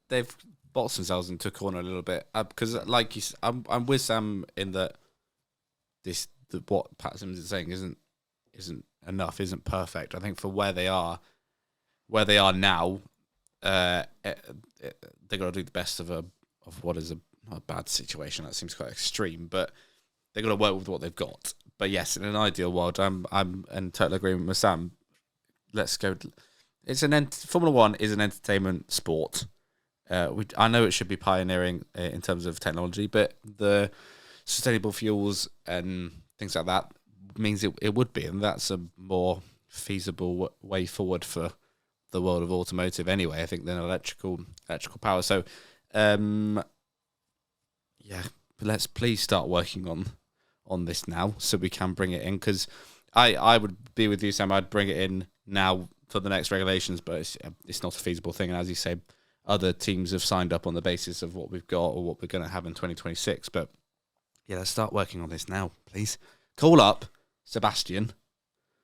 they've boxed themselves into a corner a little bit because, like you, I'm with Sam in that what Pat Simmons is saying isn't enough, isn't perfect. I think for where they are now, they've got to do the best of what is a bad situation. That seems quite extreme, but they've got to work with what they've got. But yes, in an ideal world, I'm in total agreement with Sam. Let's go. Formula One is an entertainment sport. I know it should be pioneering in terms of technology, but the sustainable fuels and things like that means it would be, and that's a more feasible way forward for the world of automotive anyway, I think, than electrical power. So, let's please start working on this now so we can bring it in, because I would be with you, Sam. I'd bring it in now for the next regulations, but it's not a feasible thing. And as you say, other teams have signed up on the basis of what we've got or what we're going to have in 2026. But yeah, let's start working on this now, please. Call up Sebastian.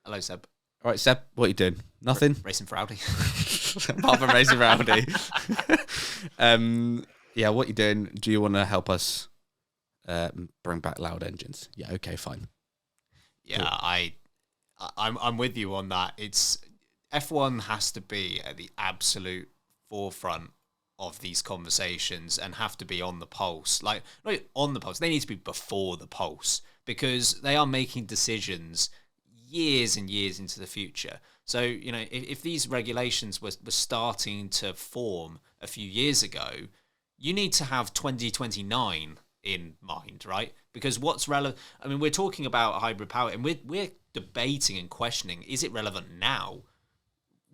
Hello, Seb. All right, Seb, what are you doing? Nothing? Racing for Audi. Apart from racing for Audi. Yeah, what are you doing? Do you want to help us bring back loud engines? Yeah, okay, fine. Yeah, cool. I'm with you on that. It's F1 has to be at the absolute forefront of these conversations and have to be on the pulse. Like, not on the pulse, they need to be before the pulse, because they are making decisions years and years into the future. So, if these regulations were starting to form a few years ago, you need to have 2029 in mind, right? Because what's relevant, we're talking about hybrid power and we're debating and questioning, is it relevant now?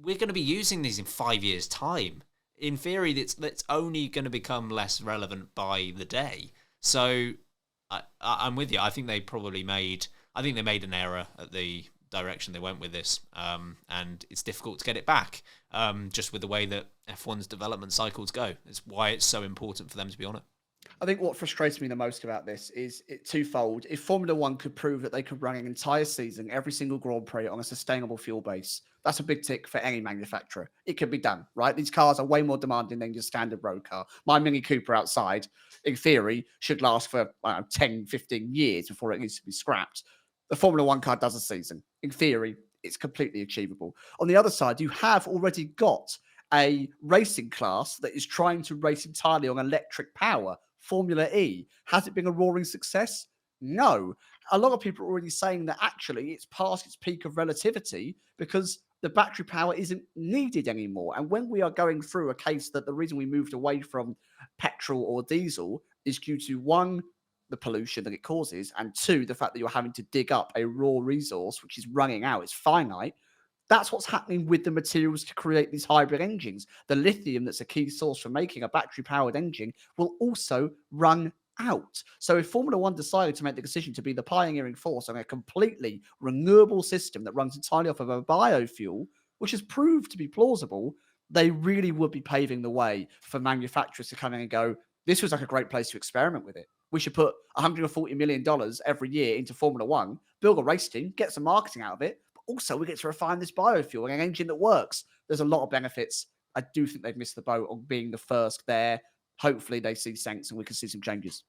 We're going to be using these in 5 years' time. In theory, that's only going to become less relevant by the day. So I'm with you. I think they probably made I think they made an error at the direction they went with this, and it's difficult to get it back, just with the way that F1's development cycles go. It's why it's so important for them to be on it. I think what frustrates me the most about this is it twofold. If Formula One could prove that they could run an entire season, every single Grand Prix on a sustainable fuel base, that's a big tick for any manufacturer. It can be done, right? These cars are way more demanding than your standard road car. My Mini Cooper outside, in theory, should last for 10, 15 years before it needs to be scrapped. The Formula One car does a season. In theory, it's completely achievable. On the other side, you have already got a racing class that is trying to race entirely on electric power. Formula E. Has it been a roaring success? No. A lot of people are already saying that actually it's past its peak of relativity because the battery power isn't needed anymore. And when we are going through a case that the reason we moved away from petrol or diesel is due to, one, the pollution that it causes, and two, the fact that you're having to dig up a raw resource which is running out, it's finite. That's what's happening with the materials to create these hybrid engines. The lithium that's a key source for making a battery-powered engine will also run out. So if Formula One decided to make the decision to be the pioneering force on a completely renewable system that runs entirely off of a biofuel, which has proved to be plausible, they really would be paving the way for manufacturers to come in and go, this was like a great place to experiment with it. We should put $140 million every year into Formula One, build a race team, get some marketing out of it. Also, we get to refine this biofuel and an engine that works. There's a lot of benefits. I do think they've missed the boat on being the first there. Hopefully, they see sense and we can see some changes.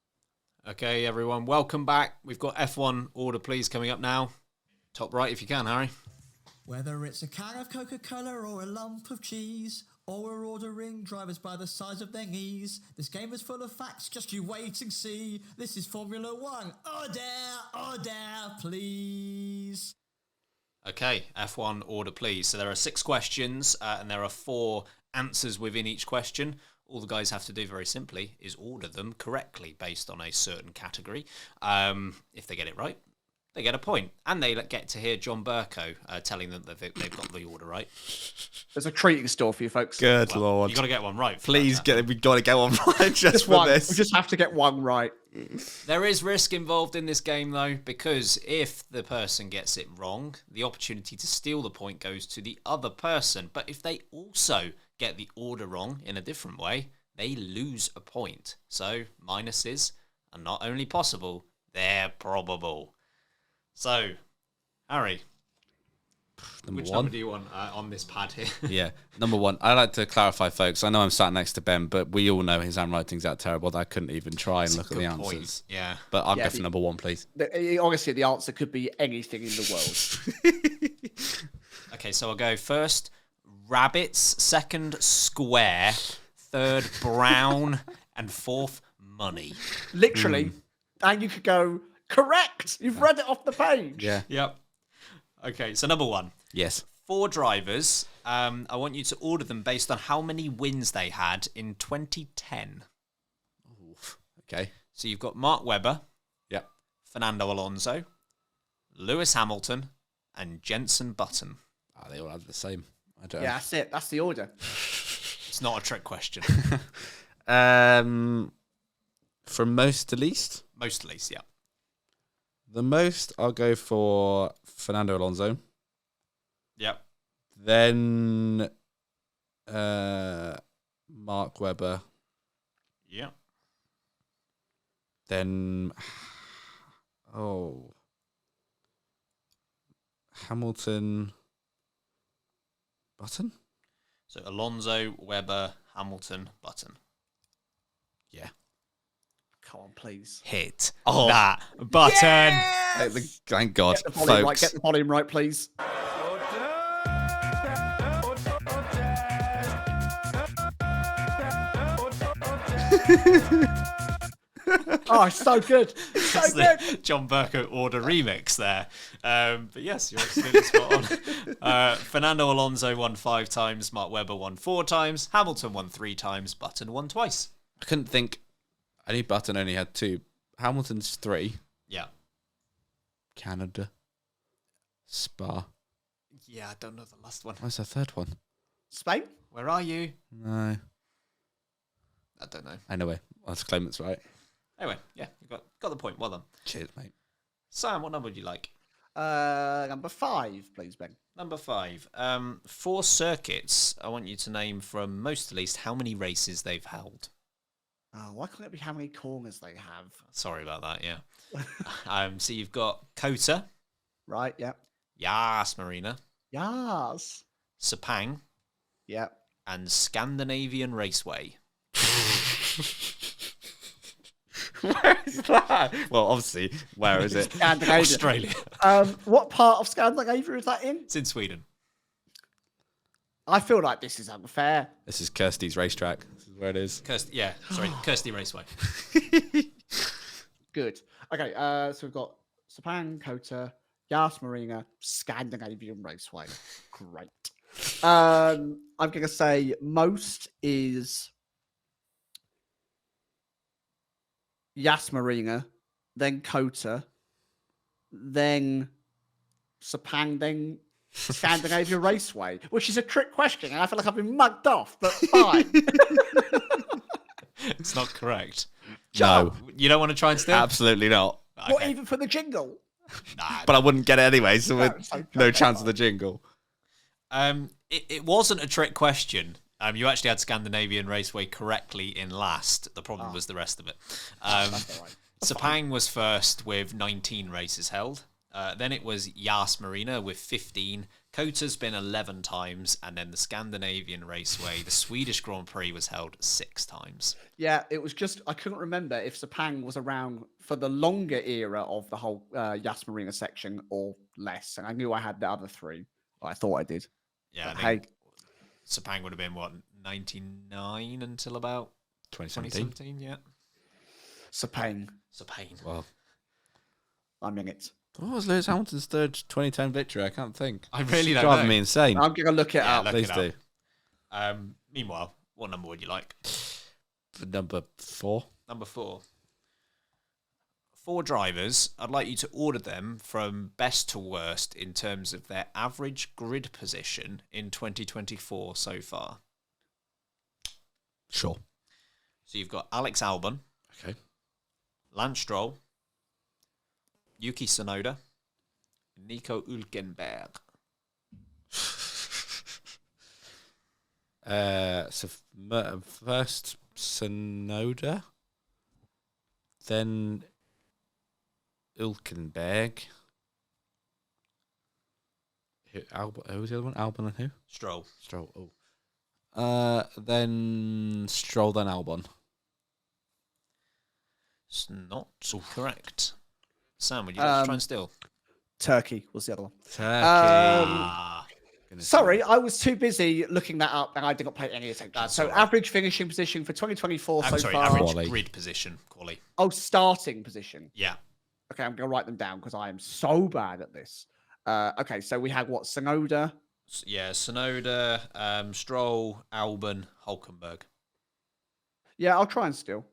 Okay, everyone, welcome back. We've got F1 order, please, coming up now. Top right, if you can, Harry. Whether it's a can of Coca-Cola or a lump of cheese, or we're ordering drivers by the size of their knees, this game is full of facts, just you wait and see. This is Formula One. Order, please. Okay, F1 order, please. So there are 6 questions, and there are 4 answers within each question. All the guys have to do, very simply, is order them correctly based on a certain category. If they get it right, they get a point. And they get to hear John Burko telling them that they've got the order right. There's a treat in store for you folks. Good Lord. You've got to get one right. We've got to get one right just for one. this. We just have to get one right. There is risk involved in this game, though, because if the person gets it wrong, the opportunity to steal the point goes to the other person. But if they also get the order wrong in a different way, they lose a point. So minuses are not only possible, they're probable. So, Harry, which number do you want on this pad here? Yeah, number 1. I like to clarify, folks. I know I'm sat next to Ben, but we all know his handwriting's that terrible that I couldn't even try and look at the answers. Point. Yeah, but I'll go for number 1, please. Honestly, the answer could be anything in the world. Okay, so I'll go first. Rabbits, second, square, third, brown, and fourth, money. Literally. And you could go, correct. You've read it off the page. Yeah. Yep. Okay, so number 1. Yes. 4 drivers. I want you to order them based on how many wins they had in 2010. Oof. Okay. So you've got Mark Webber, Yep. Fernando Alonso, Lewis Hamilton, and Jenson Button. They all have the same. I don't know. Yeah, that's it. That's the order. It's not a trick question. From most to least? Most to least, yeah. The most, I'll go for Fernando Alonso. Yep. Then Mark Webber. Yep. Then Hamilton, Button. So Alonso, Webber, Hamilton, Button. Yeah. Come on, please. Hit that button. Thank God, Get the volume right. folks. Get the volume right, please. Oh, it's so good. It's so That's good. the John Burko order remix there. But yes, you're absolutely spot on. Fernando Alonso won 5 times. Mark Webber won 4 times. Hamilton won 3 times. Button won twice. I couldn't think. I knew Button only had 2. Hamilton's 3. Yeah. Canada. Spa. Yeah, I don't know the last one. Where's the third one? Spain? Where are you? No. I don't know. Anyway, let's claim it's right. Anyway, yeah, you got the point. Well done. Cheers, mate. Sam, what number would you like? Number 5, please, Ben. Number 5. 4 circuits. I want you to name from most to least how many races they've held. Oh, why can't it be how many corners they have? Sorry about that, yeah. So you've got Kota, Right, yeah. Yas Marina, Yes. Sepang, Yeah. and Scandinavian Raceway. Where is that? Well, obviously, where is it? Scandinavia. Australia. What part of Scandinavia is that in? It's in Sweden. I feel like this is unfair. This is Kirsty's racetrack. This is where it is. Kirsty Raceway. Good. Okay, so we've got Sepang, Kota, Yas Marina, Scandinavian Raceway. Great. I'm going to say most is Yas Marina, then Kota, then Sepang, then Scandinavian Raceway, which is a trick question, and I feel like I've been mugged off, but fine. It's not correct. No, You don't want to try and steal? absolutely not. What, even for the jingle? Nah. But I wouldn't get it anyway, so No, with so no okay, chance of fine. the jingle. It wasn't a trick question. You actually had Scandinavian Raceway correctly in last. The problem was the rest of it. That's all right. Sepang was first with 19 races held. Then it was Yas Marina with 15. Kota's been 11 times. And then the Scandinavian Raceway, the Swedish Grand Prix, was held 6 times. Yeah, it was just, I couldn't remember if Sepang was around for the longer era of the whole Yas Marina section or less. And I knew I had the other 3. I thought I did. Yeah, But I think Sepang would have been, 99 until about 2017. 2017, yeah. Sepang, Sepang. Well, I'm in it. what was Lewis Hamilton's third 2010 victory? I can't think. I really It's don't driving know. me insane. I'm going to look it Yeah, up. look Please it do. up. Meanwhile, what number would you like? For number 4. Number 4. 4 drivers. I'd like you to order them from best to worst in terms of their average grid position in 2024 so far. Sure. So you've got Alex Albon, Okay. Lance Stroll, Yuki Tsunoda, Nico Hülkenberg. So first Sonoda, then Hülkenberg. Who was the other one? Albon and who? Stroll. Stroll. Oh. Then Stroll, then Albon. It's not correct. Sam, would you like to try and steal? Turkey was the other one. Ah, Sorry, I was too busy looking that up and I did not pay any attention. That's So all right. average finishing position for 2024 I'm so sorry, far. average Quali. grid position, Quali. Oh, starting position. Yeah. Okay, I'm going to write them down because I am so bad at this. Okay, so we had what? Sonoda. Yeah, Tsunoda, Stroll, Albon, Hulkenberg. Yeah, I'll try and steal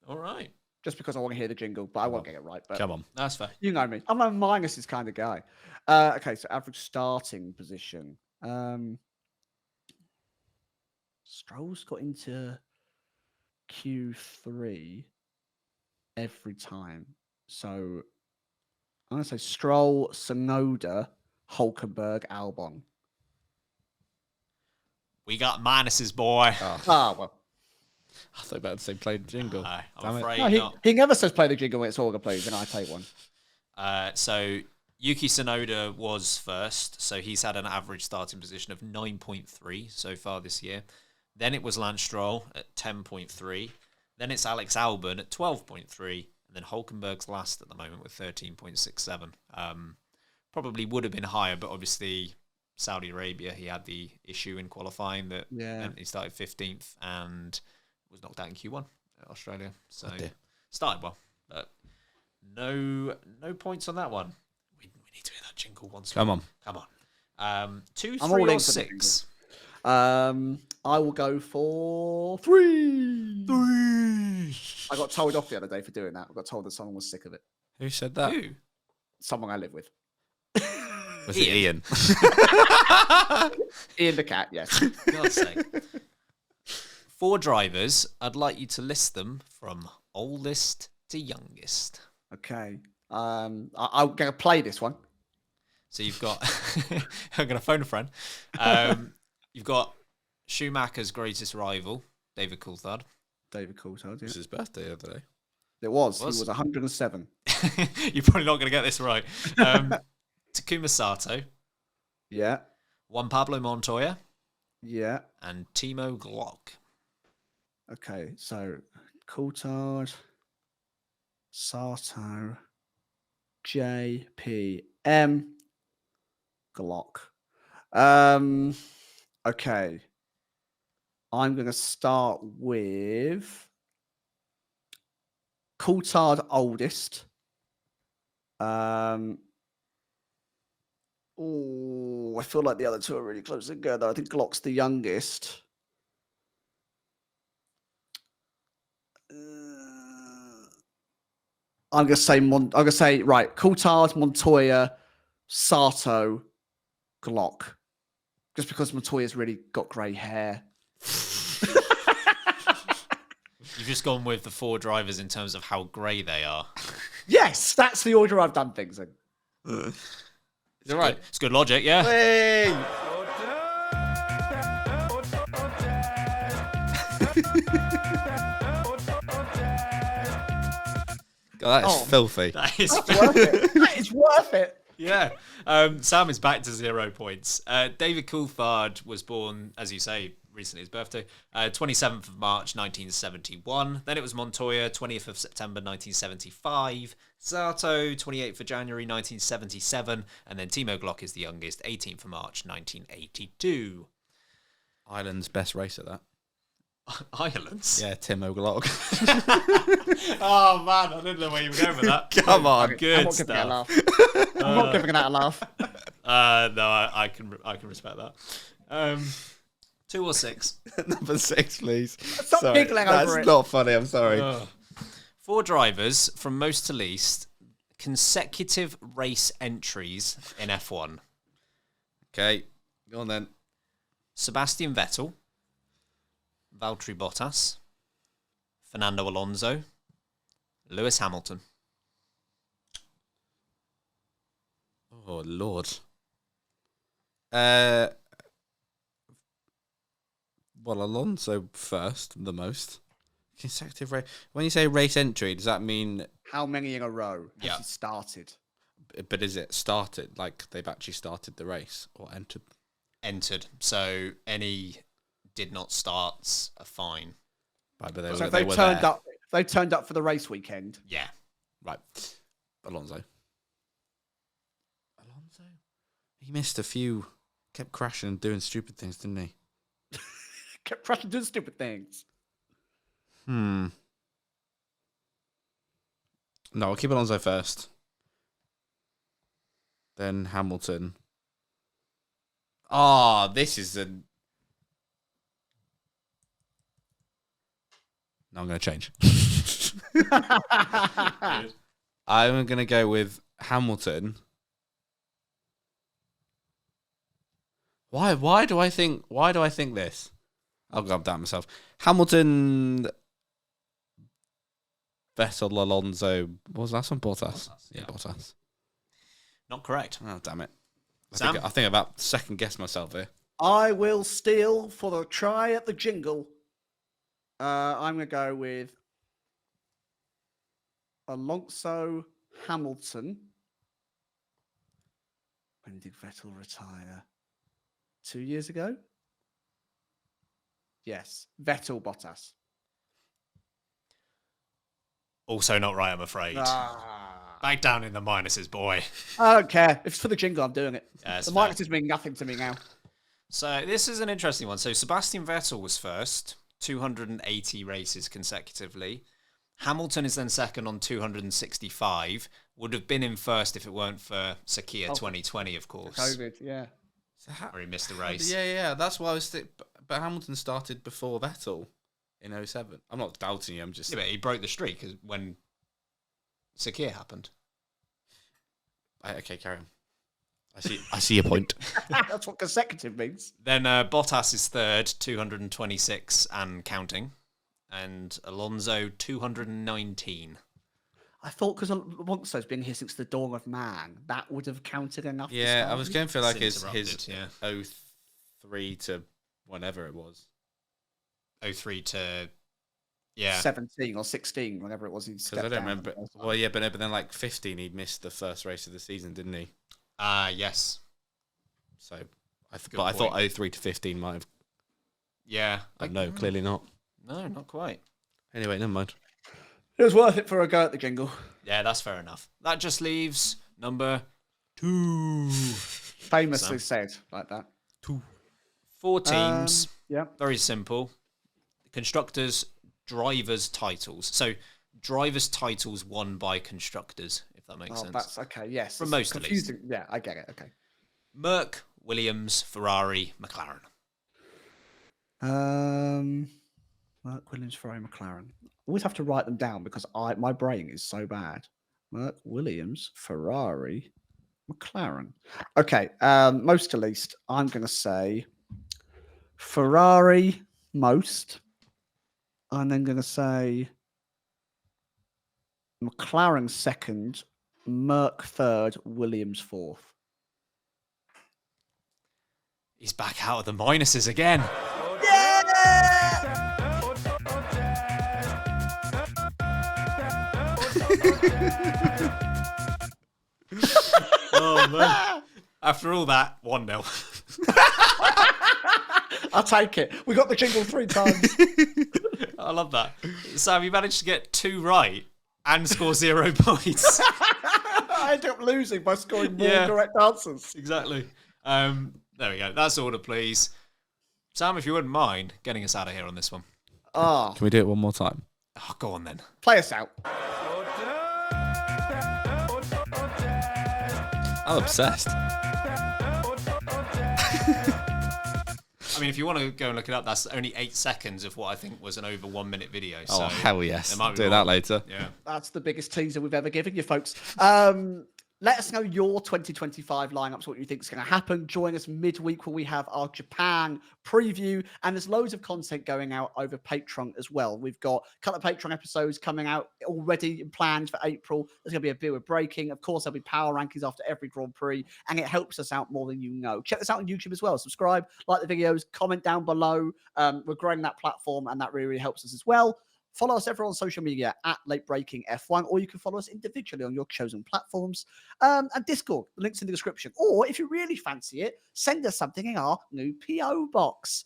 All right. just because I want to hear the jingle, but I won't get it right. But Come on. That's fair. you know me. I'm a minuses kind of guy. Okay, so average starting position. Stroll's got into Q3 every time. So I'm going to say Stroll, Sonoda, Hulkenberg, Albon. We got minuses, boy. Ah, well. I thought about to say play the jingle. I'm Damn it. afraid No, not. he never says play the jingle when it's Auger, please, and I take one. So Yuki Tsunoda was first, so he's had an average starting position of 9.3 so far this year. Then it was Lance Stroll at 10.3. Then it's Alex Albon at 12.3. And then Hulkenberg's last at the moment with 13.67. Probably would have been higher, but obviously Saudi Arabia, he had the issue in qualifying that meant he started 15th and was knocked out in Q1 at Australia. So started well, but no points on that one. We need to hear that jingle once more. Come on. 2, I'm 3, all in or for the 6? I will go for 3. 3. I got told off the other day for doing that. I got told that someone was sick of it. Who said that? Who? Someone I live with. Was it Ian? Ian the cat, yes. God's sake. 4 drivers. I'd like you to list them from oldest to youngest. Okay. I'm going to play this one. So you've got, I'm going to phone a friend. You've got Schumacher's greatest rival, David Coulthard. David Coulthard, It yeah. was his birthday the other day. It was. He was 107. You're probably not going to get this right. Takuma Sato, Yeah. Juan Pablo Montoya, Yeah. and Timo Glock. Okay, so Coulthard, Sato, JPM, Glock. Okay. I'm going to start with Coulthard oldest. I feel like the other two are really close together. I think Glock's the youngest. I'm gonna say right. Coulthard, Montoya, Sato, Glock. Just because Montoya's really got grey hair. You've just gone with the 4 drivers in terms of how grey they are. Yes, that's the order I've done things in. Is it right? It's good logic, yeah. Hey! God, that is filthy. That is Worth it. That is worth it. Yeah. Sam is back to 0 points. David Coulthard was born, as you say, recently his birthday, 27th of March 1971. Then it was Montoya, 20th of September 1975. Sato, 28th of January 1977. And then Timo Glock is the youngest, 18th of March 1982. Ireland's best racer, that. Ireland's? Yeah, Tim O'Glock. Oh, man, I didn't know where you were going with that. Come on. Good I'm not giving that a stuff. laugh. I'm not giving that a laugh. No, I can respect that. 2 or 6? Number 6, please. Stop Sorry, giggling over it. That's not funny, I'm sorry. 4 drivers from most to least, consecutive race entries in F1. Okay, go on then. Sebastian Vettel, Valtteri Bottas, Fernando Alonso, Lewis Hamilton. Oh, Lord. Well, Alonso first, the most. Consecutive race. When you say race entry, does that mean... How many in a row has Yeah. he started? But is it started, like they've actually started the race or entered? Entered. So any did not starts are fine. Right, but So if they they were turned there. up, they turned up for the race weekend. Yeah. Right. Alonso. He missed a few. Kept crashing and doing stupid things, didn't he? Kept pressing doing stupid things. No, I'll keep Alonso first. Then Hamilton. Ah, this is a... No, I'm going to change. I'm going to go with Hamilton. Why do I think this? I'll go down myself. Hamilton, Vettel, Alonso. What was the last one? Bottas. Yeah, Bottas. Not correct. Oh, damn it. Sam? I think about second guess myself here. I will steal for the try at the jingle. I'm going to go with Alonso, Hamilton. When did Vettel retire? 2 years ago? Yes. Vettel, Bottas. Also not right, I'm afraid. Back down in the minuses, boy. I don't care. If it's for the jingle, I'm doing it. Yeah, The it's fair. minuses mean nothing to me now. So this is an interesting one. So Sebastian Vettel was first, 280 races consecutively. Hamilton is then second on 265. Would have been in first if it weren't for Sakia 2020, of course, COVID, yeah. where he missed the race. Yeah. That's why I was thinking. But Hamilton started before Vettel in 07. I'm not doubting you. I'm just. Yeah, but he broke the streak when Sakia happened. Okay, carry on. I see your point. That's what consecutive means. Then Bottas is third, 226 and counting. And Alonso, 219. I thought because Alonso's been here since the dawn of man, that would have counted enough. to Yeah, I start was with. going for like It's his interrupted, 03 to whenever it was. 03 to 17 or 16, whenever it was. He Because stepped I don't down remember. the first time. Well, yeah, but then like 15, he missed the first race of the season, didn't he? Yes. So, I Good thought point. 03 to 15 might have. Yeah. No, clearly not. No, not quite. Anyway, never mind. It was worth it for a go at the jingle. Yeah, that's fair enough. That just leaves number 2. Famously said like that. 4 teams. Yeah. Very simple. Constructors, drivers' titles. So, drivers' titles won by constructors, if that makes Oh, sense. that's okay. Yes. From it's most, at least. confusing. Yeah, I get it. Okay. Merck, Williams, Ferrari, McLaren. Merck, Williams, Ferrari, McLaren. I always have to write them down because my brain is so bad. Merck, Williams, Ferrari, McLaren. Okay. Most to least, I'm going to say Ferrari most. I'm then going to say McLaren second, Merck third, Williams fourth. He's back out of the minuses again. Oh, man. After all that, 1-0. I'll take it. We got the jingle 3 times. I love that. Sam, you managed to get 2 right and score 0 points. I ended up losing by scoring more Yeah. correct answers. Exactly. There we go. That's order, please. Sam, if you wouldn't mind getting us out of here on this one. Ah, Can we do it one more time? Oh, go on then. play us out. I'm obsessed. I mean, if you want to go and look it up, that's only 8 seconds of what I think was an over 1 minute video. Oh, So hell yes. there might I'll be do more. that later. Yeah. That's the biggest teaser we've ever given you, folks. Let us know your 2025 lineups, what you think is going to happen. Join us midweek where we have our Japan preview, and there's loads of content going out over Patreon as well. We've got a couple of Patreon episodes coming out already planned for April. There's going to be a bit of breaking. Of course, there'll be power rankings after every Grand Prix, and it helps us out more than you know. Check this out on YouTube as well. Subscribe, like the videos, comment down below. We're growing that platform, and that really, really helps us as well. Follow us everywhere on social media at Late Breaking F1, or you can follow us individually on your chosen platforms. And Discord, the link's in the description. Or if you really fancy it, send us something in our new PO box.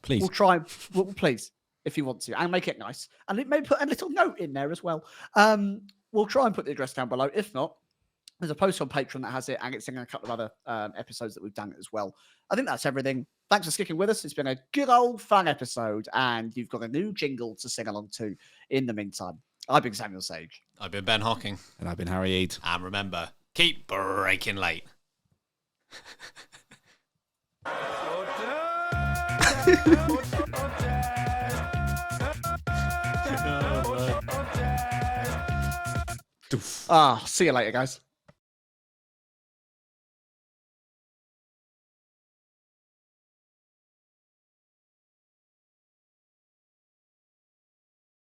Please. We'll try, please, if you want to, and make it nice. And maybe put a little note in there as well. We'll try and put the address down below. If not, there's a post on Patreon that has it, and it's in a couple of other episodes that we've done as well. I think that's everything. Thanks for sticking with us. It's been a good old fun episode, and you've got a new jingle to sing along to in the meantime. I've been Samuel Sage. I've been Ben Hocking. And I've been Harry Eade. And remember, keep breaking late. See you later, guys.